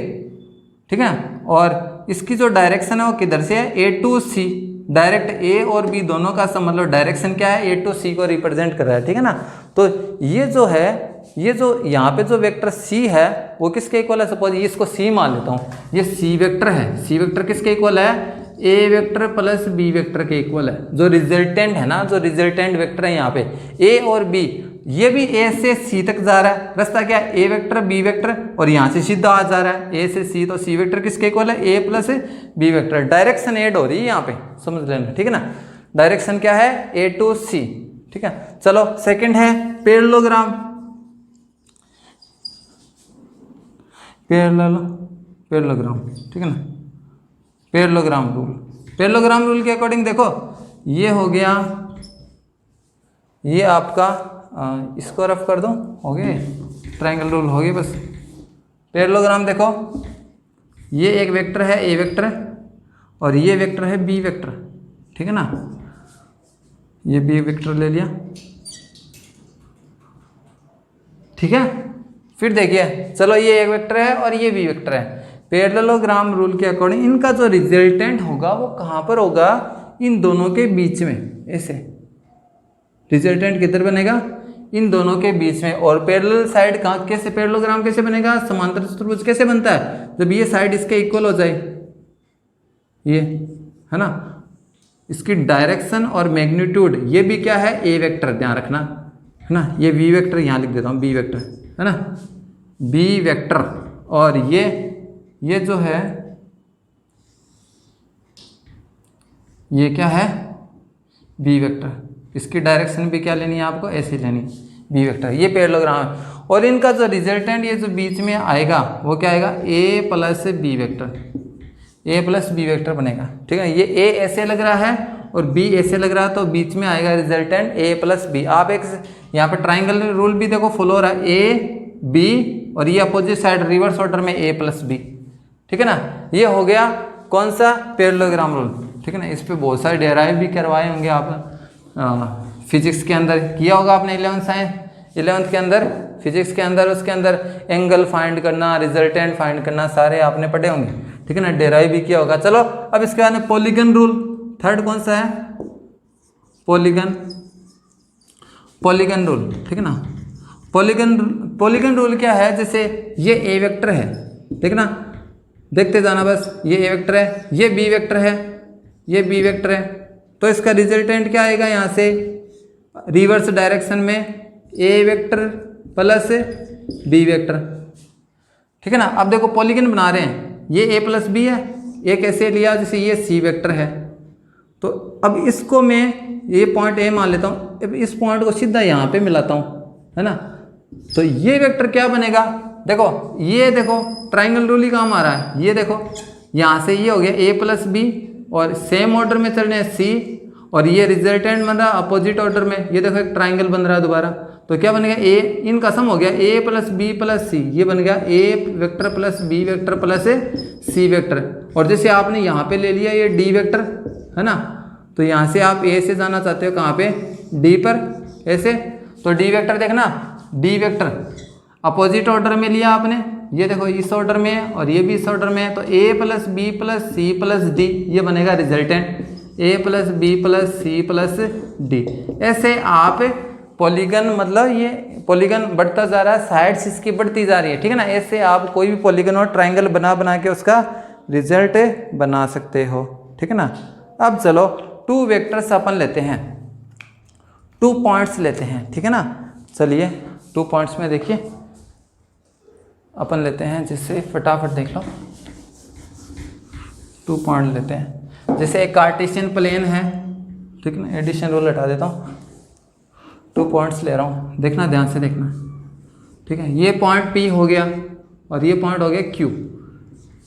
ठीक है, और इसकी जो डायरेक्शन है वो किधर से है, ए टू सी, डायरेक्ट ए और बी दोनों का मतलब डायरेक्शन क्या है, ए टू सी को रिप्रेजेंट कर रहा है, ठीक है ना। तो ये जो है, ये जो यहाँ पे जो वेक्टर सी है वो किसके इक्वल है, सपोज ये इसको सी मान लेता हूँ, ये सी वेक्टर है, सी वेक्टर किसके इक्वल है, A vector plus B vector के इक्वल है। जो रिजल्टेंट है ना, जो रिजल्टेंट वेक्टर है यहाँ पे ए और बी, ये भी ए से सी तक जा रहा है, रास्ता क्या है, ए वेक्टर बी वेक्टर, और यहाँ से सीधा आ जा रहा है ए से सी, तो सी वेक्टर किसके इक्वल है, A plus B vector. Direction add हो रही है यहाँ पे, समझ लेना, ठीक है ना। डायरेक्शन क्या है, ए टू सी, ठीक है। चलो सेकंड है पैरेललोग्राम, पैरेललोग्राम, ठीक है ना, पैरेललोग्राम रूल। पैरेललोग्राम रूल के अकॉर्डिंग देखो ये हो गया, ये आपका इसको रफ कर दो, हो गए ट्रायंगल रूल हो गए बस। पैरेललोग्राम देखो, ये एक वेक्टर है ए वेक्टर और ये वेक्टर है बी वेक्टर, ठीक है ना, ये बी वेक्टर ले लिया, ठीक है। फिर देखिए चलो ये एक वेक्टर है और ये बी वेक्टर है। पैरेललोग्राम रूल के अकॉर्डिंग इनका जो रिजल्टेंट होगा वो कहाँ पर होगा, इन दोनों के बीच में, ऐसे रिजल्टेंट किधर बनेगा, इन दोनों के बीच में। और पैरेलल साइड कहाँ, कैसे पैरेललोग्राम कैसे बनेगा, समांतर चतुर्भुज कैसे बनता है, जब ये साइड इसके इक्वल हो जाए, ये है ना, इसकी डायरेक्शन और मैग्नीट्यूड, ये भी क्या है, ए वेक्टर, ध्यान रखना, है ना, ये बी वेक्टर यहाँ लिख देता हूँ, बी वेक्टर, है ना, बी वेक्टर, और ये जो है ये क्या है, बी वेक्टर, इसकी डायरेक्शन भी क्या लेनी है आपको, ऐसे लेनी बी वेक्टर, ये पैरेललोग्राम है। और इनका जो रिजल्टेंट ये जो बीच में आएगा वो क्या आएगा, ए प्लस बी वेक्टर, ए प्लस बी वेक्टर बनेगा। ठीक है, ये ए ऐसे लग रहा है और बी ऐसे लग रहा है, तो बीच में आएगा रिजल्टेंट ए प्लस बी। आप एक यहाँ पे ट्राइंगल रूल भी देखो फॉलो हो रहा है, ए बी और ये अपोजिट साइड रिवर्स ऑर्डर में ए प्लस बी। ठीक है ना, ये हो गया कौन सा, पैरेललोग्राम रूल। ठीक है ना, इस पे बहुत सारे डेराइव भी करवाए होंगे आप फिजिक्स के अंदर, किया होगा आपने 11th के अंदर फिजिक्स के अंदर, उसके अंदर एंगल फाइंड करना, रिजल्टेंट फाइंड करना, सारे आपने पढ़े होंगे। ठीक है ना, डेराइव भी किया होगा। चलो अब इसके बाद में पॉलीगन रूल, थर्ड कौन सा है, पॉलीगन रूल। ठीक है ना, पॉलीगन रूल क्या है, जैसे ये ए वेक्टर है, ठीक है ना, देखते जाना बस, ये ए वेक्टर है, ये बी वेक्टर है, ये बी वेक्टर है, तो इसका रिजल्टेंट क्या आएगा, यहाँ से रिवर्स डायरेक्शन में ए वेक्टर प्लस बी वेक्टर। ठीक है ना, अब देखो पॉलीगन बना रहे हैं, ये ए प्लस बी है, एक ऐसे लिया जैसे ये सी वेक्टर है, तो अब इसको मैं ये पॉइंट ए मान लेता हूँ, अब इस पॉइंट को सीधा यहाँ पे मिलाता हूँ, है ना, तो ये वेक्टर क्या बनेगा, देखो ये देखो ट्राइंगल रूल ही काम आ रहा है, ये देखो यहाँ से ये हो गया ए प्लस बी और सेम ऑर्डर में चल रहे हैं सी, और ये रिजल्टेंट बन रहा है अपोजिट ऑर्डर में, ये देखो एक ट्राइंगल बन रहा है दोबारा, तो क्या बन गया, ए इनका सम हो गया A plus B plus C, ये बन गया A vector plus B vector plus C vector. और जैसे आपने यहाँ पे ले लिया ये डी वेक्टर, है ना, तो यहाँ से आप ए से जाना चाहते हो कहाँ पे, डी पर, ऐसे, तो डी वेक्टर देखना, डी वेक्टर अपोजिट ऑर्डर में लिया आपने, ये देखो इस ऑर्डर में है और ये भी इस ऑर्डर में है, तो A plus B plus C plus D, ये बनेगा resultant, A plus B plus C plus D. ऐसे आप पॉलीगन, मतलब ये पॉलीगन बढ़ता जा रहा है, साइड्स इसकी बढ़ती जा रही है। ठीक है ना, ऐसे आप कोई भी पॉलीगन और ट्राइंगल बना के उसका रिजल्ट बना सकते हो। ठीक है ना, अब चलो टू वेक्टर्स अपन लेते हैं, 2 पॉइंट्स लेते हैं। ठीक है ना, चलिए 2 पॉइंट्स में देखिए अपन लेते हैं, जिससे फटाफट देख लो, 2 पॉइंट लेते हैं, जैसे एक कार्टेशियन प्लेन है, ठीक है ना, एडिशन रूल हटा देता हूँ, 2 पॉइंट्स ले रहा हूँ, देखना ध्यान से देखना। ठीक है, ये पॉइंट P हो गया और ये पॉइंट हो गया Q,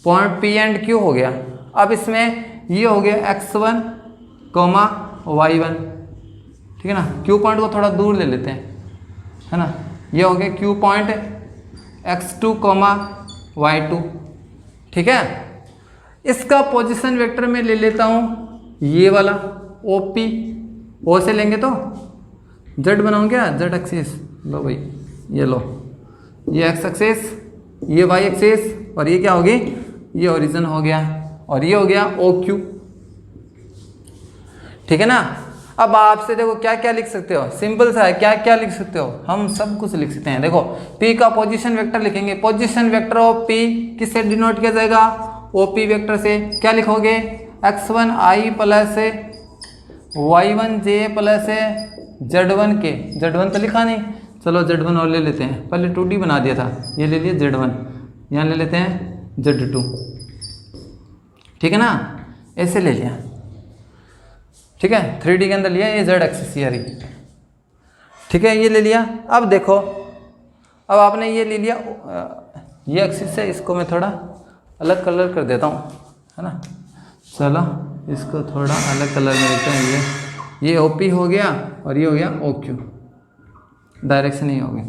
point P and Q हो गया। अब इसमें ये हो गया x1, y1, ठीक है ना, Q पॉइंट को थोड़ा दूर ले लेते हैं, है ना, ये हो गया Q पॉइंट x2, y2। ठीक है, इसका पोजीशन वेक्टर में ले लेता हूँ ये वाला OP, O से लेंगे तो Z बनाऊँ क्या, Z एक्सिस, लो भाई ये लो, ये x एक्सिस, ये y एक्सिस, और ये क्या होगी, ये ओरिजिन हो गया, और ये हो गया OQ। ठीक है ना, अब आपसे देखो क्या क्या लिख सकते हो, सिंपल सा है, क्या क्या लिख सकते हो, हम सब कुछ लिख सकते हैं। देखो P का पोजीशन वेक्टर लिखेंगे, पोजीशन वेक्टर ऑफ P किससे डिनोट किया जाएगा, OP वेक्टर से। क्या लिखोगे, x1i plus y1j plus z1k, z1 तो लिखा नहीं, चलो z1 और ले लेते हैं, पहले 2D बना दिया था, ये ले लिया z1, यहाँ ले लेते हैं z2। ठीक है ना, ऐसे ले लिया। ठीक है, 3D के अंदर लिया, ये z एक्सिस ये रही। ठीक है, ये ले लिया। अब देखो, अब आपने ये ले लिया, ये एक्सिस है, इसको मैं थोड़ा अलग कलर कर देता हूँ, है ना, चलो इसको थोड़ा अलग कलर में देते हैं, ये OP हो गया और ये हो गया OQ, डायरेक्शन ही हो गई।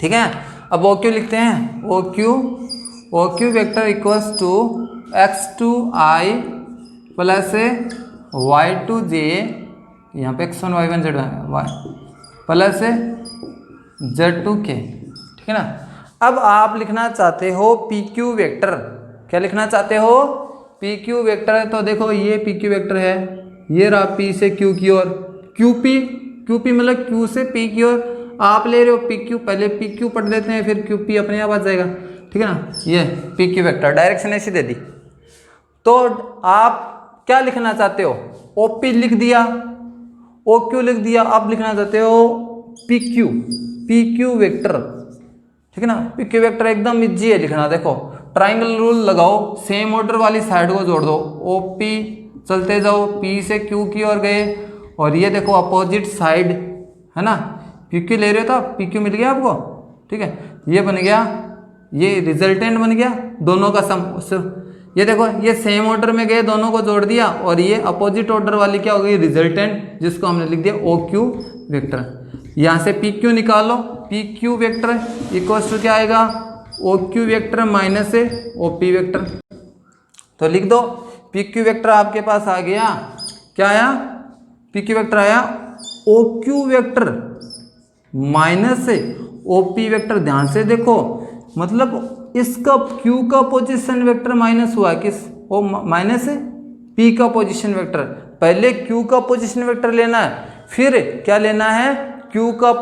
ठीक है, अब OQ लिखते हैं, OQ vector equals to x2i plus y2j, यहाँ पे x1 y1 z1 plus z2k। ठीक है ना, अब आप लिखना चाहते हो PQ वेक्टर, क्या लिखना चाहते हो, PQ वेक्टर। तो देखो ये PQ वेक्टर है, ये रहा P से Q की ओर, QP मतलब Q से P की ओर, आप ले रहे हो PQ, पहले PQ पढ़ लेते हैं, फिर QP अपने आप आ जाएगा। ठीक है ना, ये PQ वेक्टर, डायरेक्शन ऐसी दे दी। तो आप क्या लिखना चाहते हो, OP लिख दिया, OQ लिख दिया, अब लिखना चाहते हो PQ वेक्टर। ठीक है ना, PQ वेक्टर एकदम इजी है लिखना। देखो ट्राइंगल रूल लगाओ, सेम ऑर्डर वाली साइड को जोड़ दो, OP चलते जाओ, P से Q की ओर गए, और ये देखो अपोजिट साइड है ना, PQ ले रहे हो तो PQ मिल गया आपको, ठीक है। ये बन गया, ये रिजल्टेंट बन गया दोनों का सम। ये देखो ये सेम ऑर्डर में गए, दोनों को जोड़ दिया, और ये अपोजिट ऑर्डर वाली क्या हो गई, रिजल्टेंट, जिसको हमने लिख दिया OQ वेक्टर। यहाँ से PQ निकालो, PQ वेक्टर इक्वल्स टू क्या आएगा, OQ vector minus OP vector. तो लिख दो PQ वेक्टर आपके पास आ गया, क्या आया, PQ वेक्टर आया OQ vector minus OP vector. ध्यान से देखो, मतलब इसका Q का पोजीशन वेक्टर माइनस हुआ, किस, ओ माइनस P का पोजीशन वेक्टर। पहले Q का पोजीशन वेक्टर लेना है, फिर क्या लेना है, Q का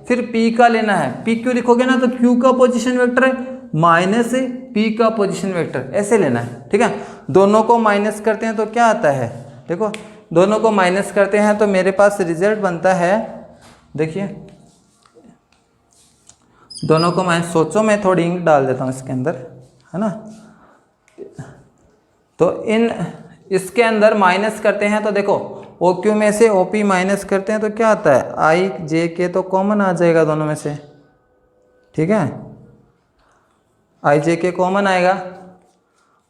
फिर P का लेना है। PQ लिखोगे ना तो Q का पोजीशन वेक्टर है माइनस P का पोजीशन वेक्टर, ऐसे लेना है, ठीक है। दोनों को माइनस करते हैं तो क्या आता है, देखो दोनों को माइनस करते हैं तो मेरे पास रिजल्ट बनता है, देखिए दोनों को माइनस, सोचो मैं थोड़ी इंक डाल देता हूँ इसके अंदर, है ना। तो इसके अंदर माइनस करते हैं तो देखो OQ में से OP माइनस करते हैं तो क्या आता है, IJK तो कॉमन आ जाएगा दोनों में से, ठीक है, IJK कॉमन आएगा,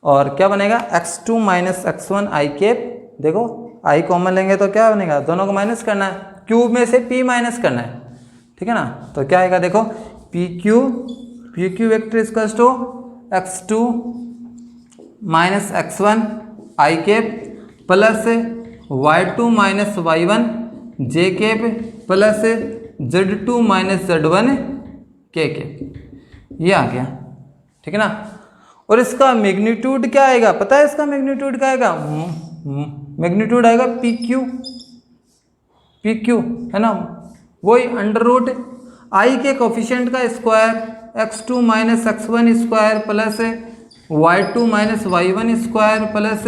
और क्या बनेगा, x2 minus x1 I cap. देखो I कॉमन लेंगे तो क्या बनेगा, दोनों को माइनस करना है, Q में से P माइनस करना है, ठीक है ना। तो क्या आएगा, देखो PQ vector equals to x2 minus x1 I cap plus y2 minus y1 j cap plus z2 minus z1 k cap. ये आ गया, ठीक है ना। और इसका मैग्नीट्यूड क्या आएगा, पता है इसका मैग्नीट्यूड क्या आएगा, मैग्नीट्यूड आएगा PQ है ना, वही अंडर रूट I के कोफिशिएंट का square x2 minus x1 square plus y2 minus y1 square plus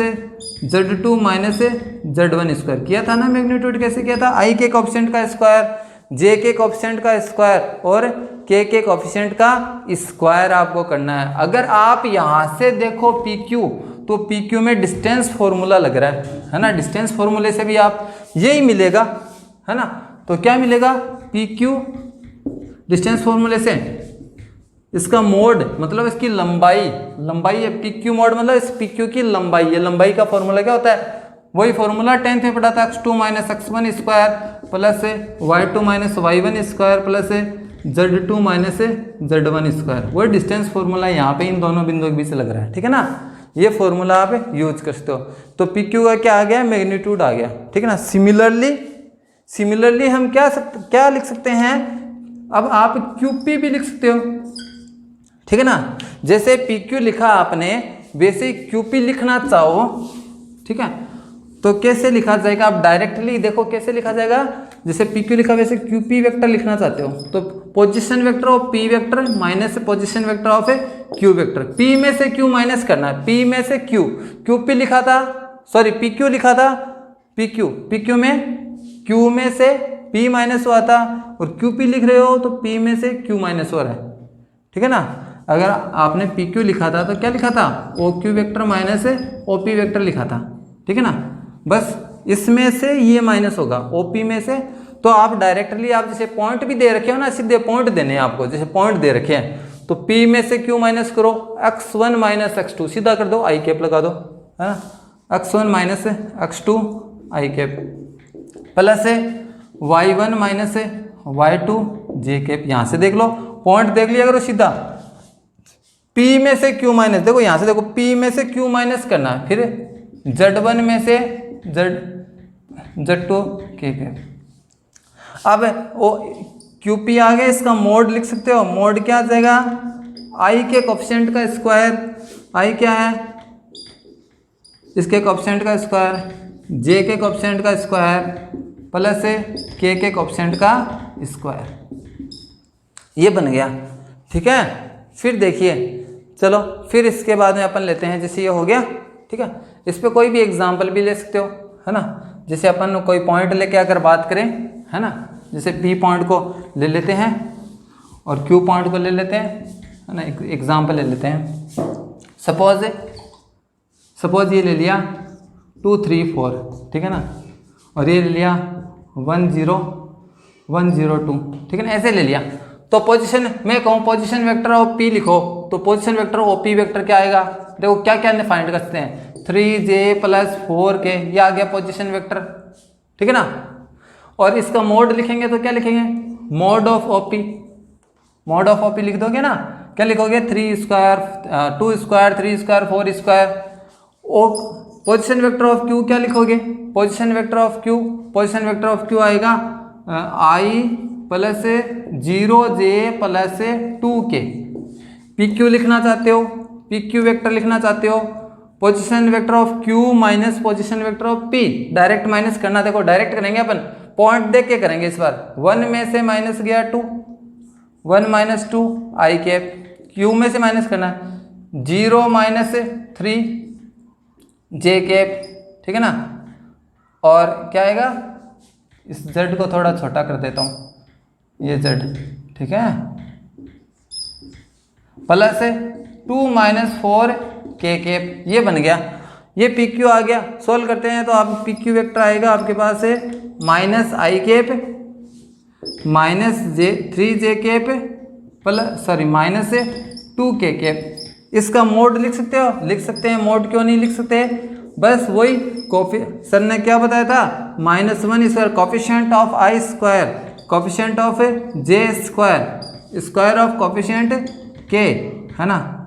z2 minus z1 square. किया था ना मैग्नीट्यूड, कैसे किया था, I के कोफिशिएंट का स्क्वायर, J के कोफिशिएंट का स्क्वायर और K के कोफिशिएंट का स्क्वायर आपको करना है। अगर आप यहाँ से देखो PQ, तो PQ में डिस्टेंस फॉर्मूला लग रहा है ना, डिस्टेंस फॉर्मूले से भी आप यही मिलेगा, है ना। तो क्या मिलेगा, PQ डिस्टेंस फॉर्मूले से इसका मोड मतलब इसकी लंबाई है, PQ मोड मतलब इस PQ की लंबाई है। लंबाई का फॉर्मूला क्या होता है, वही फॉर्मूला 10th में पढ़ा था, x2 minus x1 square plus y2 minus y1 square plus z2 minus z1 square. वही डिस्टेंस फॉर्मूला यहाँ पे इन दोनों बिंदुओं के बीच लग रहा है, ठीक है ना। ये फॉर्मूला आप यूज कर सकते हो। तो PQ का क्या आ गया, मैग्नीट्यूड आ गया, ठीक है ना। सिमिलरली हम क्या लिख सकते हैं, अब आप QP भी लिख सकते हो, ठीक है ना। जैसे PQ लिखा आपने, वैसे QP लिखना चाहो, ठीक है, तो कैसे लिखा जाएगा, आप डायरेक्टली देखो कैसे लिखा जाएगा। जैसे PQ लिखा वैसे QP वेक्टर लिखना चाहते हो तो position vector of P vector minus position vector of Q vector. P में से Q माइनस करना है, P में से QP लिखा था, सॉरी PQ लिखा था, PQ में Q में से P माइनस हुआ था, और QP लिख रहे हो तो P में से Q माइनस हो रहा है, ठीक है ना। अगर आपने PQ लिखा था तो क्या लिखा था, OQ vector minus OP vector लिखा था, ठीक है ना। बस इसमें से ये माइनस होगा OP में से। तो आप डायरेक्टली, आप जैसे पॉइंट भी दे रखे हो ना, सीधे पॉइंट देने हैं आपको, जैसे पॉइंट दे रखे हैं तो P में से Q माइनस करो, x1 माइनस x2 सीधा कर दो, I कैप लगा दो, है ना, x1 minus x2 I cap plus y1 minus y2 j cap. यहाँ से देख लो, पॉइंट देख लिया करो सीधा, P में से Q माइनस, देखो यहाँ से देखो P में से Q माइनस करना है, फिर Z1 में से Z2 k कैप। अब QP आ गया, इसका मोड लिख सकते हो, मोड क्या आ जाएगा, I के कोफिशिएंट का स्क्वायर, I क्या है, इसके कोफिशिएंट का स्क्वायर, J के कोफिशिएंट का स्क्वायर प्लस K के कोफिशिएंट का स्क्वायर। ये बन गया, ठीक है। फिर देखिए, चलो फिर इसके बाद में अपन लेते हैं, जैसे ये हो गया, ठीक है। इस पे कोई भी एग्जाम्पल भी ले सकते हो, है ना। जैसे अपन कोई पॉइंट लेके अगर बात करें, है ना, जैसे P पॉइंट को ले लेते हैं और Q पॉइंट को ले लेते हैं, है ना। एक एग्जाम्पल ले लेते हैं, सपोज ये ले लिया 2 3 4, ठीक है ना। और ये ले लिया 1 0 1 0 2, ठीक है ना, ऐसे ले लिया। तो पोजीशन मैं कहूँ पोजीशन वेक्टर ऑफ पी लिखो, तो position vector of P vector क्या आएगा, देखो क्या क्या फाइंड करते हैं 3j + 4k, ये आ गया पोजीशन वेक्टर, ठीक है ना। और इसका मोड लिखेंगे तो क्या लिखेंगे, mod of OP, mod of OP लिख दोगे ना, क्या लिखोगे 3 square 2 square 3 square 4 square. O position vector of Q क्या लिखोगे, position vector of Q, position vector of Q आएगा i + 0j + 2k। P Q लिखना चाहते हो, पी क्यू वेक्टर लिखना चाहते हो, position vector of Q minus position vector of P, direct minus करना, देखो डायरेक्ट करेंगे अपन, पॉइंट देख के करेंगे इस बार। 1 में से माइनस गया 2, 1 - 2 i कैप, क्यू में से माइनस करना है 0 - 3 j कैप, ठीक है ना। और क्या आएगा, इस z को थोड़ा छोटा कर देता हूँ, ये z, ठीक है, प्लस 2 - 4 k कैप, ये बन गया, ये पी क्यू आ गया। सोल्व करते हैं तो आप पी क्यू वेक्टर आएगा आपके पास है -i cap -3j cap -2k cap. इसका मोड लिख सकते हो, लिख सकते हैं, मोड क्यों नहीं लिख सकते, बस वही सर ने क्या बताया था, -1 square coefficient of i square, coefficient of j square, square of coefficient k, है ना।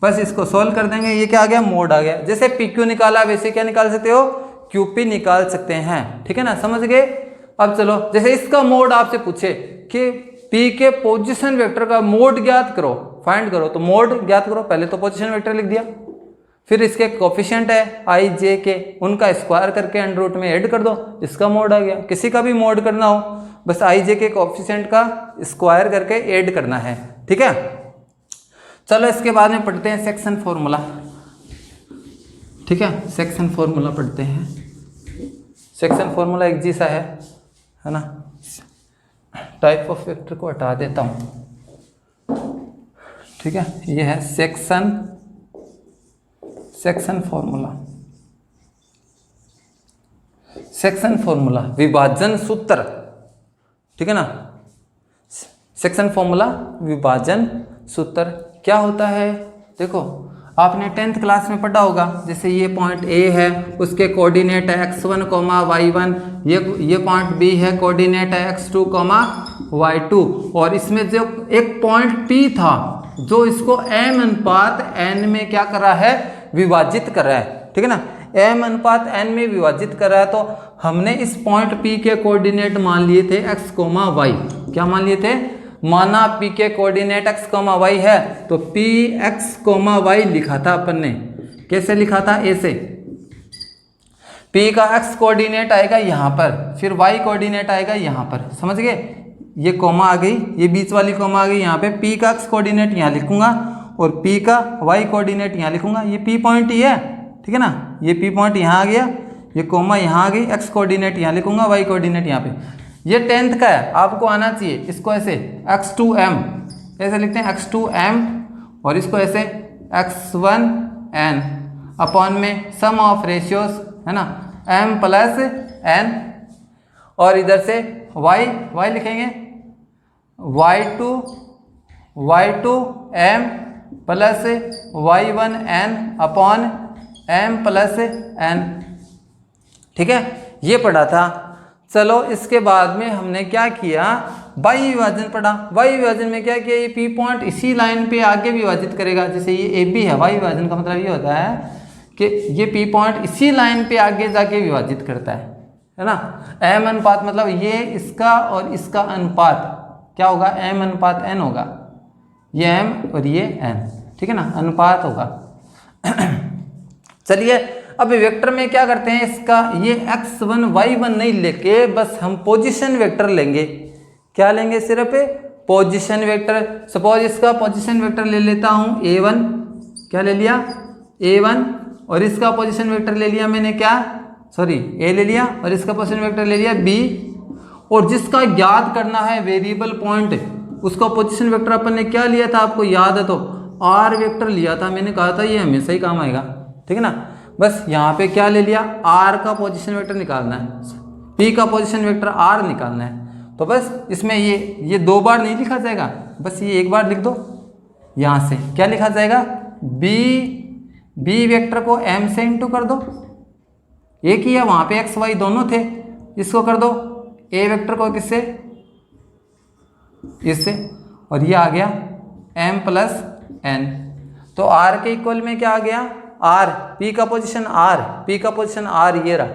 बस इसको सोल्व कर देंगे, ये क्या आ गया, मोड आ गया। जैसे पी क्यू निकाला वैसे क्या निकाल सकते हो, क्यू पी निकाल सकते हैं, ठीक है ना, समझ गए। अब चलो, जैसे इसका मोड आपसे पूछे कि पी के पोजीशन वेक्टर का मोड ज्ञात करो, फाइंड करो, तो मोड ज्ञात करो, पहले तो पोजीशन वेक्टर लिख दिया, फिर इसके कोफिशिएंट है i j के, उनका स्क्वायर करके अंडर रूट में ऐड कर दो, इसका मोड आ गया। किसी का भी मोड करना हो बस i j के कोफिशिएंट का स्क्वायर करके ऐड करना है, ठीक है। चलो इसके बाद में पढ़ते हैं सेक्शन फॉर्मूला, ठीक है, सेक्शन फॉर्मूला पढ़ते हैं। सेक्शन फॉर्मूला एक जी सा है ना। टाइप ऑफ वेक्टर को हटा देता हूँ, ठीक है, ये है सेक्शन फॉर्मूला। सेक्शन फॉर्मूला विभाजन सूत्र, ठीक है ना। सेक्शन फॉर्मूला विभाजन सूत्र क्या होता है, देखो आपने 10th क्लास में पढ़ा होगा। जैसे ये पॉइंट A है, उसके कोऑर्डिनेट है x1, y1, ये पॉइंट B है, कोऑर्डिनेट है x2, y2, और इसमें जो एक पॉइंट P था जो इसको m/n में क्या कर रहा है, विभाजित कर रहा है, ठीक है ना, m/n में विभाजित कर रहा है। तो हमने इस पॉइंट P के कोऑर्डिनेट मान लिए थे x, y, क्या मान लिए थे, माना P के कोऑर्डिनेट x, y है, तो P x, y लिखा था अपन ने, कैसे लिखा था, ऐसे, P का x कोऑर्डिनेट आएगा यहाँ पर, फिर y कोऑर्डिनेट आएगा यहाँ पर, समझ गए, ये कोमा आ गई, ये बीच वाली कोमा आ गई यहाँ पे, P का x कोऑर्डिनेट यहाँ लिखूंगा और P का y कोऑर्डिनेट यहाँ लिखूंगा, ये P पॉइंट ही है, ठीक है ना, ये P पॉइंट यहाँ आ गया, ये कोमा यहाँ आ गई, x कोऑर्डिनेट यहाँ लिखूंगा, y कोऑर्डिनेट यहाँ पे। ये 10th का है, आपको आना चाहिए, इसको ऐसे x2m ऐसे लिखते हैं, x2m, और इसको ऐसे x1n अपॉन में सम ऑफ रेशियोज, है ना, m + n, और इधर से y लिखेंगे y2m + y1n upon m + n, ठीक है, ये पढ़ा था। चलो इसके बाद में हमने क्या किया, वाई विभाजन पढ़ा। वाई विभाजन में क्या किया, ये पी पॉइंट इसी लाइन पे आगे विभाजित करेगा, जैसे ये ए बी है, वाई विभाजन का मतलब ये होता है कि ये पी पॉइंट इसी लाइन पे आगे जाके विभाजित करता है ना। m अनुपात मतलब ये इसका और इसका अनुपात क्या होगा, m/n होगा, ये m और ये n, ठीक है ना, अनुपात होगा। चलिए अब वेक्टर में क्या करते हैं, इसका ये x1 y1 नहीं लेके बस हम पोजीशन वेक्टर लेंगे। क्या लेंगे, सिर्फ पोजीशन वेक्टर। सपोज इसका पोजीशन वेक्टर ले लेता हूँ a1, क्या ले लिया a1, और इसका पोजीशन वेक्टर ले लिया मैंने क्या, सॉरी a ले लिया, और इसका पोजीशन वेक्टर ले लिया b, और जिसका याद करना है वेरिएबल पॉइंट, उसका पोजीशन वेक्टर अपन ने क्या लिया था, आपको याद है तो r वेक्टर लिया था, मैंने कहा था ये हमेशा ही काम आएगा, ठीक है ना। बस यहाँ पे क्या ले लिया, r का पोजीशन वेक्टर निकालना है, P का पोजीशन वेक्टर R निकालना है। तो बस इसमें ये 2 बार नहीं लिखा जाएगा, बस ये एक बार लिख दो। यहाँ से क्या लिखा जाएगा, बी वेक्टर को M से इंटू कर दो, एक ही है, वहाँ पे x y दोनों थे, इसको कर दो A वेक्टर को किससे, इससे, और ये आ गया M प्लस n। तो R के इक्वल में क्या आ गया, R, P का पोजीशन R, ये रहा।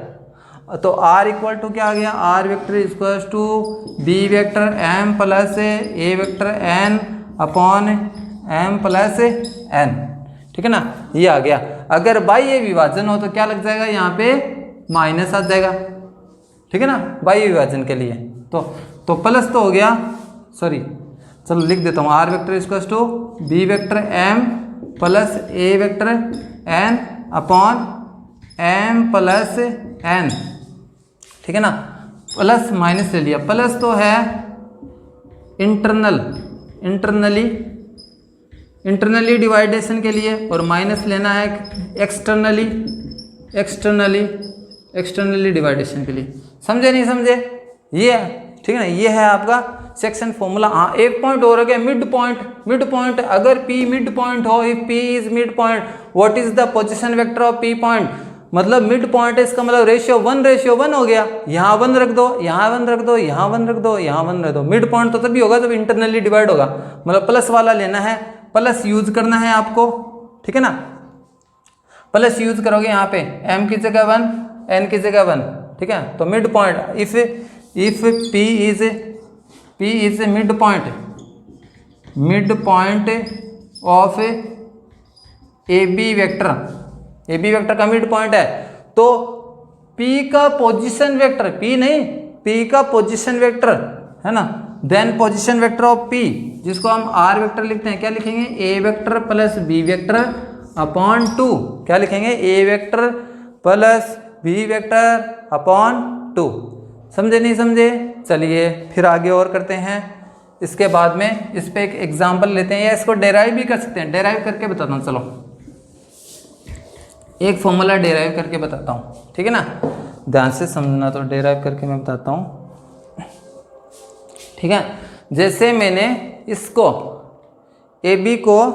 तो R इक्वल टू क्या आ गया, R vector equal to B vector M plus A vector n upon M plus n, ठीक है ना, ये आ गया। अगर बाह्य विभाजन हो तो क्या लग जाएगा, यहाँ पे माइनस आ जाएगा, ठीक है ना, बाह्य विभाजन के लिए। तो प्लस तो हो गया, सॉरी चलो लिख देता हूँ, R vector equal to B vector M plus A vector n upon M plus n, ठीक है ना, प्लस माइनस ले लिया। प्लस तो है इंटरनली डिवाइडेशन के लिए, और माइनस लेना है एक्सटर्नली डिवाइडेशन के लिए। समझे नहीं समझे, ये है, ठीक है ना, ये है आपका सेक्शन फॉर्मूला। हाँ, एक पॉइंट और हो गया, मिड पॉइंट। अगर P मिड पॉइंट हो, if P is mid point, what is the position vector of P point, मतलब मिड पॉइंट है, इसका मतलब रेशियो 1:1 हो गया। यहाँ 1 रख दो, यहाँ 1 रख दो, यहाँ 1 रख दो, यहाँ 1 रख दो। मिड पॉइंट तो तभी होगा जब इंटरनली डिवाइड होगा, मतलब प्लस वाला लेना है, प्लस यूज करना है आपको, ठीक है ना। प्लस यूज करोगे यहाँ पे M की जगह 1, N की जगह 1, ठीक है। तो mid point, if P is mid point of AB vector का मिड पॉइंट है, तो P का पोजीशन वेक्टर, P का पोजीशन वेक्टर है ना, then position vector of P, जिसको हम R वेक्टर लिखते हैं, क्या लिखेंगे, A vector plus B vector upon 2, क्या लिखेंगे, A vector plus B vector upon 2। समझे नहीं समझे, चलिए फिर आगे और करते हैं। इसके बाद में इस पे एक एग्जांपल लेते हैं, या इसको डेराइव भी कर सकते हैं, डेराइव करके बताता हूँ। चलो एक फॉर्मूला डेराइव करके बताता हूँ, ठीक है ना, ध्यान से समझना। तो डेराइव करके मैं बताता हूँ, ठीक है। जैसे मैंने इसको AB को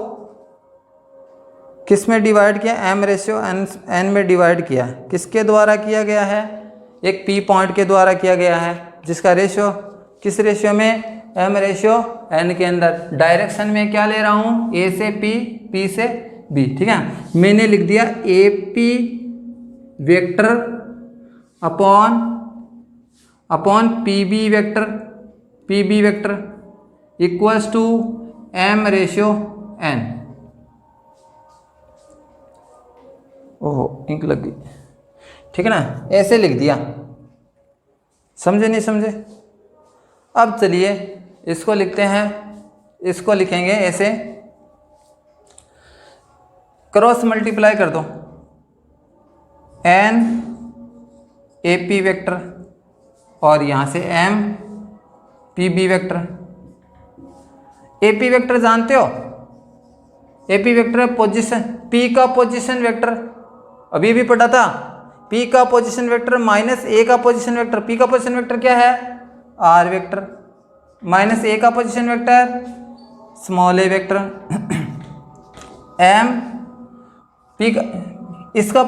किस में डिवाइड किया, M/n में डिवाइड किया, किसके द्वारा किया गया है, एक P पॉइंट के द्वारा किया गया है, जिसका रेशियो किस रेशियो में, M/n के अंदर। डायरेक्शन में क्या ले रहा हूँ, A से P से B, ठीक है। मैंने लिख दिया AP vector upon PB vector equals to M/n। ओहो, इंक लग गई, ठीक है ना, ऐसे लिख दिया। समझे नहीं समझे। अब चलिए इसको लिखते हैं, इसको लिखेंगे ऐसे, क्रॉस मल्टीप्लाई कर दो, N AP वेक्टर और यहाँ से M PB vector. AP vector जानते हो, AP वेक्टर पोजीशन, P का पोजीशन वेक्टर अभी भी पढ़ा था, P का पोजीशन वेक्टर माइनस A का पोजीशन वेक्टर। P का पोजीशन वेक्टर क्या है, R वेक्टर, माइनस A का position vector small a vector, M P का, इसका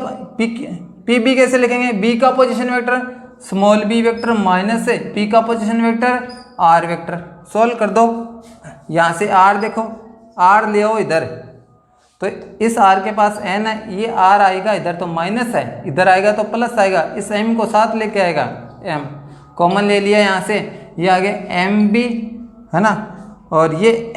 PB कैसे लिखेंगे, B का position vector small b vector minus से P का position vector R vector. Solve कर दो, यहाँ से R देखो, R ले आओ इधर, तो इस R के पास n है, ये R आएगा इधर तो माइनस है, इधर आएगा तो प्लस आएगा, इस m को साथ लेके आएगा, m कॉमन ले लिया यहाँ से, ये आगे MB है ना, और ये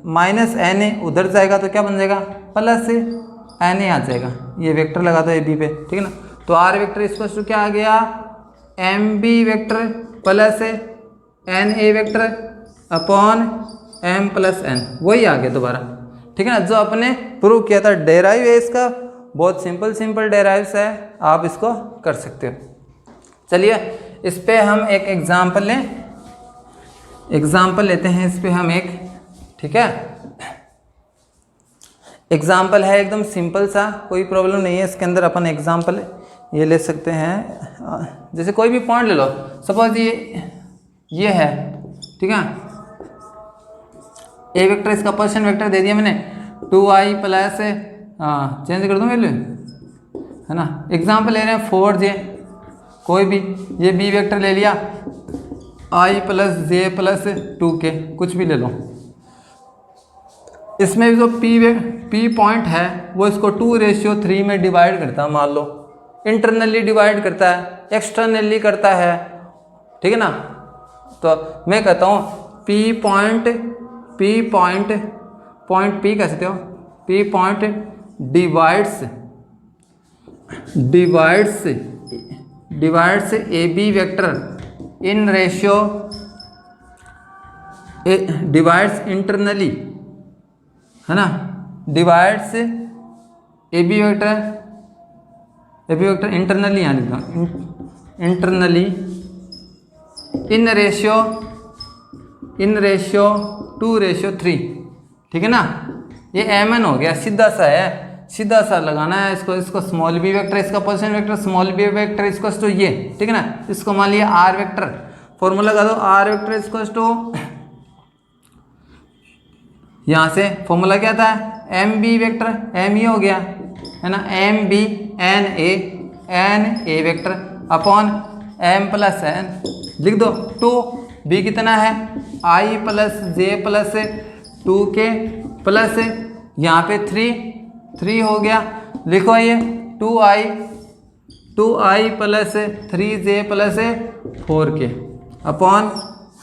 माइनस n उधर जाएगा तो क्या बन जाएगा, प्लस n आ जाएगा। ये वेक्टर लगा दो AB पे, ठीक है ना। तो R वेक्टर इसको क्या आ गया, MB vector plus NA vector upon M plus n, वही आ गया दोबारा, ठीक है ना, जो अपने प्रूव किया था। डेराइव है इसका, बहुत सिंपल डेराइव्स है, आप इसको कर सकते हो। चलिए इस पे हम एक एग्जाम्पल लेते हैं, इस पे हम एक, ठीक है, एग्जाम्पल है एकदम सिंपल सा, कोई प्रॉब्लम नहीं है इसके अंदर। अपन एग्जाम्पल ये ले सकते हैं, जैसे कोई भी पॉइंट ले लो, सपोज ये है, ठीक है, ए वेक्टर इसका पोजीशन वेक्टर दे दिया मैंने 2i प्लस, चेंज कर दूँ वैल्यू, है ना। एग्जाम्पल ले रहे हैं 4j, कोई भी, ये बी वेक्टर ले लिया i plus J plus 2k, कुछ भी ले लो। इसमें जो p पॉइंट है वो इसको 2:3 में डिवाइड करता है, मान लो इंटरनली डिवाइड करता है, एक्सटर्नली करता है, ठीक है ना। तो मैं कहता हूँ p पॉइंट p कह सकते हो, p point divides A B vector in ratio, divides internally, है ना, divides A B vector internally, यहाँ लिखता हूँ इंटरनली इन रेशियो 2:3, ठीक है ना। ये mn हो गया, सीधा सा है, सीधा सा लगाना है इसको स्मॉल बी वेक्टर, इसका position vector small B vector इसको टू ये, ठीक है ना। इसको मान लिया आर वेक्टर, फॉर्मूला लगा दो, आर वेक्टर इसको टू, यहाँ से फॉर्मूला क्या था, एम बी वेक्टर, एम ये हो गया, है ना, M B N A vector upon M plus N, लिख दो 2, बी कितना है i plus J plus 2k plus यहाँ पे 3 हो गया, लिखो ये 2i plus 3j plus 4k upon,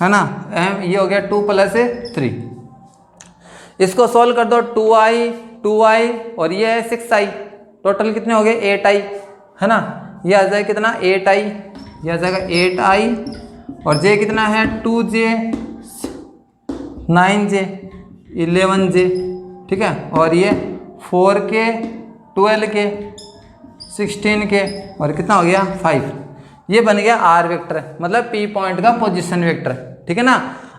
है ना, एम ये हो गया 2 प्लस 3। इसको सोल्व कर दो, 2i और ये है 6i, टोटल कितने हो गए 8i, है ना। ये आ जाएगा कितना 8i, ये आ जाएगा 8i और j कितना है 2j 9j 11j, ठीक है, और ये 4k 12k 16k और कितना हो गया 5। ये बन गया आर वेक्टर, मतलब p पॉइंट का पोजीशन वेक्टर, ठीक है ना।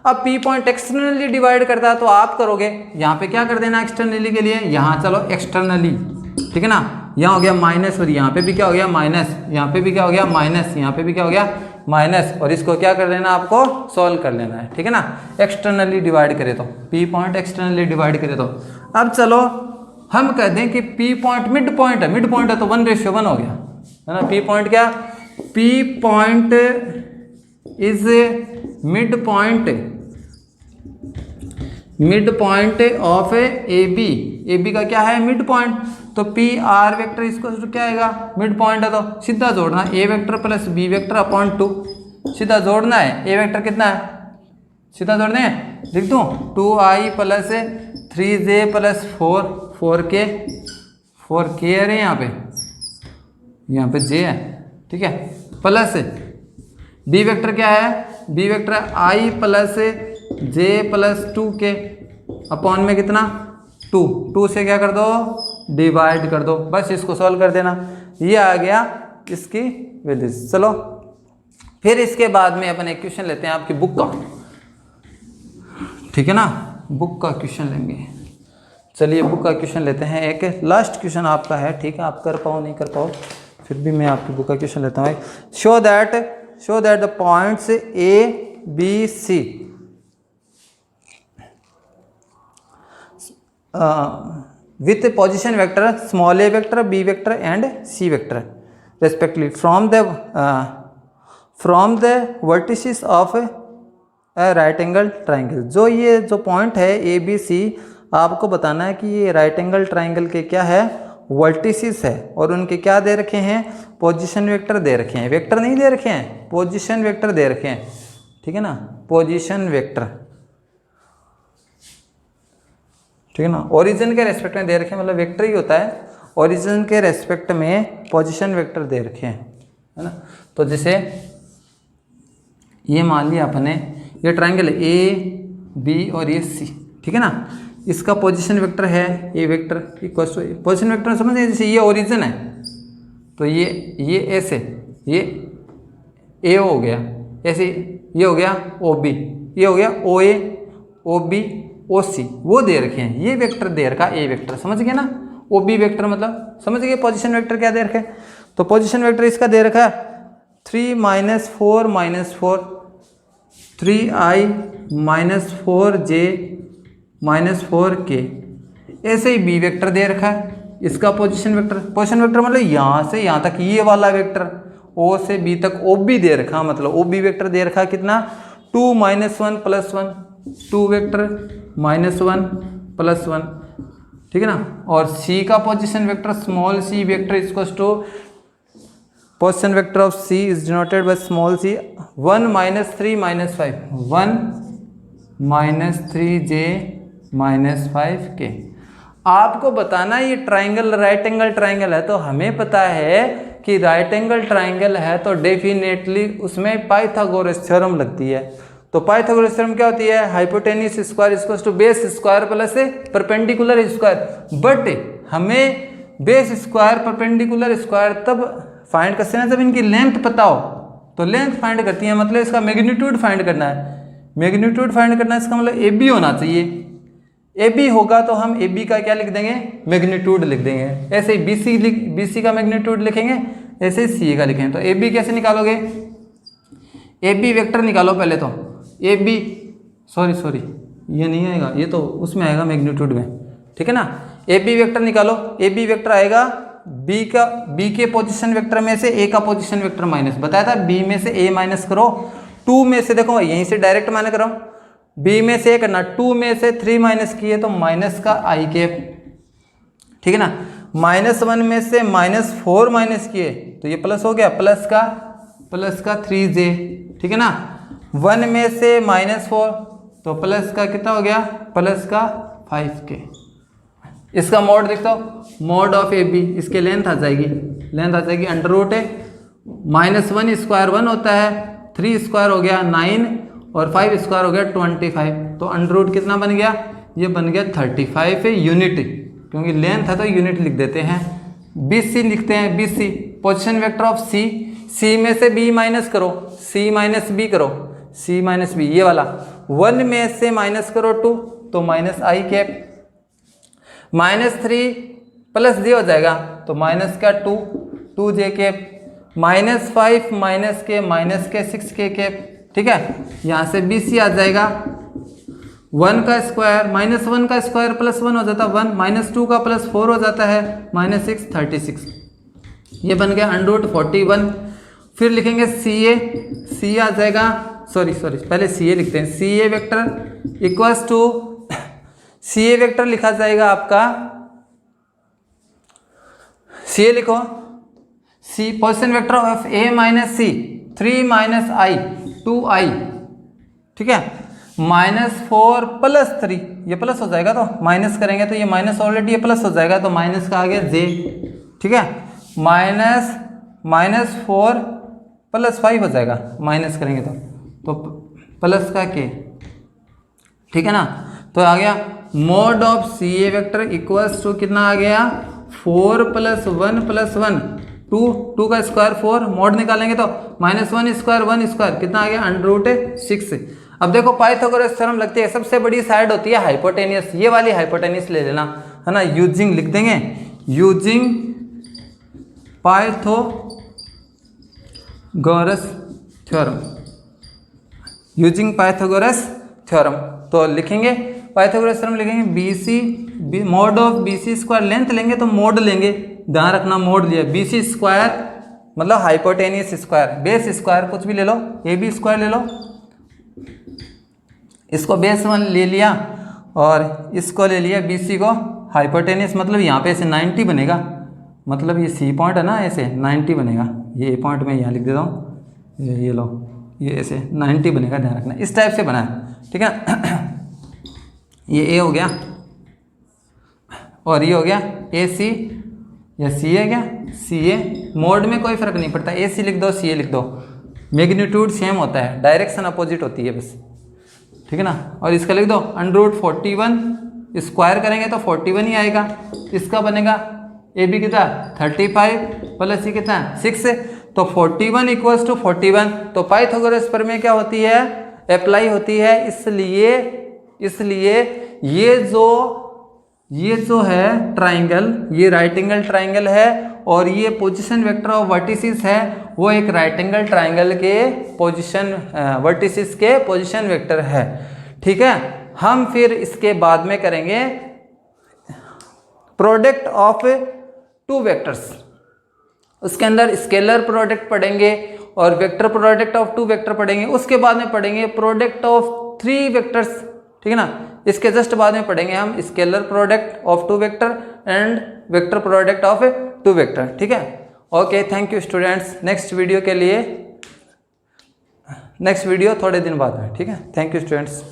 अब p पॉइंट एक्सटर्नली डिवाइड करता है तो आप करोगे यहाँ पे क्या कर देना एक्सटर्नली के लिए, यहाँ चलो एक्सटर्नली, ठीक है ना। यहाँ हो गया माइनस और यहाँ पे भी क्या हो गया माइनस, यहाँ पे भी क्या हो गया माइनस, यहाँ पे भी क्या हो गया माइनस, और इसको क्या कर लेना आपको सॉल्व कर लेना है, ठीक है ना। एक्सटर्नली डिवाइड करे तो p पॉइंट एक्सटर्नली डिवाइड करे तो, अब चलो हम कह दें कि p पॉइंट मिड पॉइंट है तो 1:1 हो गया, है ना। p पॉइंट क्या, p point is mid point of A B का क्या है मिड पॉइंट, तो पी आर वेक्टर इसको क्या आएगा मिड पॉइंट है, तो सीधा जोड़ना A vector plus B vector upon 2, सीधा जोड़ना है। ए वेक्टर कितना है, सीधा जोड़ने हैं, लिख दूँ 2i plus 3j plus 4k अरे यहाँ पे j है, ठीक है, प्लस बी वेक्टर क्या है, B vector i plus j plus 2k upon में कितना 2 से क्या कर दो डिवाइड कर दो, बस इसको सॉल्व कर देना, ये आ गया इसकी वैल्यूज। चलो फिर इसके बाद में अपन एक क्वेश्चन लेते हैं आपकी बुक का, ठीक है ना, बुक का क्वेश्चन लेंगे। चलिए बुक का क्वेश्चन लेते हैं, एक लास्ट क्वेश्चन आपका है, ठीक है, आप कर पाओ नहीं कर पाओ फिर भी मैं आपकी बुक का क्वेश्चन लेता हूँ। Show that the points A B C with position vector small a vector b vector and c vector respectively from the vertices of a right angle triangle। जो पॉइंट है ए बी सी, आपको बताना है कि ये राइट एंगल ट्राइंगल के क्या है वर्टिसेस है, और उनके क्या दे रखे हैं पोजीशन वेक्टर दे रखे हैं, वेक्टर नहीं दे रखे हैं पोजीशन वेक्टर दे रखे हैं, ठीक है ना, पोजीशन वेक्टर, ठीक है ना। ओरिजिन के रेस्पेक्ट में दे रखे हैं, मतलब वेक्टर ही होता है, ओरिजिन के रेस्पेक्ट में पोजीशन वेक्टर दे रखे हैं, है ना। तो जैसे ये मान लिया अपने ये ट्रायंगल ए बी और ये सी, ठीक है ना, इसका पोजीशन वेक्टर है A vector equals to position vector समझिए, जैसे ये ओरिजिन है तो ये ऐसे ये ए हो गया, ऐसे ये हो गया ओ बी, ये हो गया ओ ए ओ बी ओ सी, वो दे रखे हैं, ये वेक्टर दे रखा ए वेक्टर, समझ गए ना। ओ बी वेक्टर मतलब समझ गए पोजीशन वेक्टर क्या दे रखे, तो पोजीशन वेक्टर इसका दे रखा है 3 - 4 - 4 3i - 4j - 4k। ऐसे ही बी वेक्टर दे रखा है, इसका पोजीशन वेक्टर मतलब यहाँ से यहाँ तक ये वाला वेक्टर, ओ से बी तक ओ बी दे रखा, मतलब ओ बी वेक्टर दे रखा कितना 2 - 1 + 1 2 वेक्टर -1 + 1, ठीक है ना। और सी का position vector small C vector equals to position vector of C is denoted by small C 1 - 3 - 5 1 - 3j - 5k। आपको बताना ये ट्राइंगल राइट एंगल ट्राइंगल है, तो हमें पता है कि राइट एंगल ट्राइंगल है तो डेफिनेटली उसमें पाइथागोरस थ्योरम लगती है। तो पाइथागोरस थ्योरम क्या होती है, hypotenuse square equals to base square plus perpendicular square. But हमें बेस स्क्वायर परपेंडिकुलर स्क्वायर तब फाइंड करते हैं जब इनकी लेंथ पता हो, तो लेंथ फाइंड करती है, मतलब इसका मैग्नीट्यूड फाइंड करना है। मैग्नीट्यूड फाइंड करना है इसका मतलब ए बी होना चाहिए, ए बी होगा तो हम ए बी का क्या लिख देंगे, मैग्नीट्यूड लिख देंगे। ऐसे ही बी सी का मैग्नीट्यूड लिखेंगे, ऐसे ही सी का लिखेंगे। तो ए बी कैसे निकालोगे, ए बी वेक्टर निकालो पहले तो। ए बी सॉरी ये नहीं आएगा, ये तो उसमें आएगा मैग्नीट्यूड में, ठीक है ना। ए बी वेक्टर निकालो, ए बी वेक्टर आएगा बी के पोजीशन वेक्टर में से ए का पोजीशन वेक्टर माइनस, बताया था बी में से ए माइनस करो, 2 में से देखो यहीं से डायरेक्ट माइनस करो, बी में से करना 2 में से 3 माइनस किए तो माइनस का आई कैप, ठीक है ना। -1 में से -4 माइनस किए तो ये प्लस हो गया, प्लस का 3j, ठीक है ना। 1 में से -4 तो प्लस का कितना हो गया, प्लस का 5k। इसका मोड देख दो, मोड ऑफ ए बी, इसके लेंथ आ जाएगी अंडर रूट है -1 स्क्वायर 1 होता है, 3 स्क्वायर हो गया 9 और 5 स्क्वायर हो गया 25। तो अंडर रूट कितना बन गया, ये बन गया 35 है यूनिट, क्योंकि लेंथ है तो यूनिट लिख देते हैं। बी सी लिखते हैं, B C position vector of C, C में से बी माइनस करो, सी माइनस बी करो, सी माइनस बी ये वाला, 1 में से माइनस करो 2 तो माइनस आई कैप, -3 प्लस जे हो जाएगा तो माइनस का 2j कैप, -5 माइनस के 6k कैप, ठीक है। यहाँ से बी सी आ जाएगा 1 का स्क्वायर -1 का स्क्वायर +1 हो जाता है 1, -2 का +4 हो जाता है -6 36, ये बन गया अंडर रूट 41। फिर लिखेंगे सी आ जाएगा, सॉरी पहले सी ए लिखते हैं, C A vector equals to, C A vector लिखा जाएगा आपका, सी ए लिखो, C position vector of A minus C 3 - i 2i, ठीक है। -4 + 3 ये प्लस हो जाएगा, तो माइनस करेंगे तो ये माइनस ऑलरेडी ये प्लस हो जाएगा, तो माइनस का आ गया j, ठीक है। -4 + 5 हो जाएगा, माइनस करेंगे तो प्लस का k, ठीक है ना। तो आ गया mod of C A vector equals to कितना आ गया 4 + 1 + 1 2 का स्क्वायर 4, मोड निकालेंगे तो -1 स्क्वायर 1 स्क्वायर कितना आ गया अंडर रूट 6। अब देखो पाइथागोरस थ्योरम लगती है, सबसे बड़ी साइड होती है हाइपोटेनियस, ये वाली हाइपोटेनियस ले लेना है ना, यूजिंग लिख देंगे, using Pythagoras theorem, using Pythagoras theorem. तो लिखेंगे पाइथागोरस थ्योरम लिखेंगे BC mode of BC square, length लेंगे तो मोड लेंगे, ध्यान रखना मोड लिया, BC स्क्वायर मतलब हाइपोटेनियस स्क्वायर, बेस स्क्वायर कुछ भी ले लो, AB स्क्वायर ले लो, इसको बेस 1 ले लिया और इसको ले लिया BC को हाइपोटेनियस, मतलब यहाँ पे ऐसे 90 बनेगा, मतलब ये C पॉइंट है ना, ऐसे 90 बनेगा, ये A पॉइंट में यहाँ लिख देता हूँ, ये लो, ये ऐसे 90 बनेगा, ध्यान रखना इस टाइप से बना है, ठीक है। ये A हो गया और ये हो गया AC या CA, क्या CA, मोड में कोई फर्क नहीं पड़ता, AC लिख दो CA लिख दो, मैग्नीट्यूड सेम होता है, डायरेक्शन अपोजिट होती है बस, ठीक है ना। और इसका लिख दो अंडर रूट 41, स्क्वायर करेंगे तो 41 ही आएगा, इसका बनेगा AB कितना 35 प्लस C कितना 6, तो 41 इक्वल्स टू 41। तो पाइथागोरस प्रमेय क्या होती है, अप्लाई होती है, इसलिए ये जो ये जो है ट्राइंगल, ये राइट एंगल ट्राइंगल है, और ये पोजीशन वेक्टर ऑफ वर्टिसेस है, वो एक राइट एंगल ट्राइंगल के पोजीशन वर्टिसेस के पोजीशन वेक्टर है। ठीक है, हम फिर इसके बाद में करेंगे प्रोडक्ट ऑफ टू वेक्टर्स। उसके अंदर स्केलर प्रोडक्ट पढ़ेंगे और vector product of two vector पढ़ेंगे। उसके बाद में पढ़ेंगे प्रोडक्ट ऑफ थ्री वेक्टर्स, ठीक है ना। इसके जस्ट बाद में पढ़ेंगे हम scalar product of two vector and vector product of two vector. ठीक है, okay, thank you students. Next video के लिए नेक्स्ट वीडियो थोड़े दिन बाद में, ठीक है। Thank you students.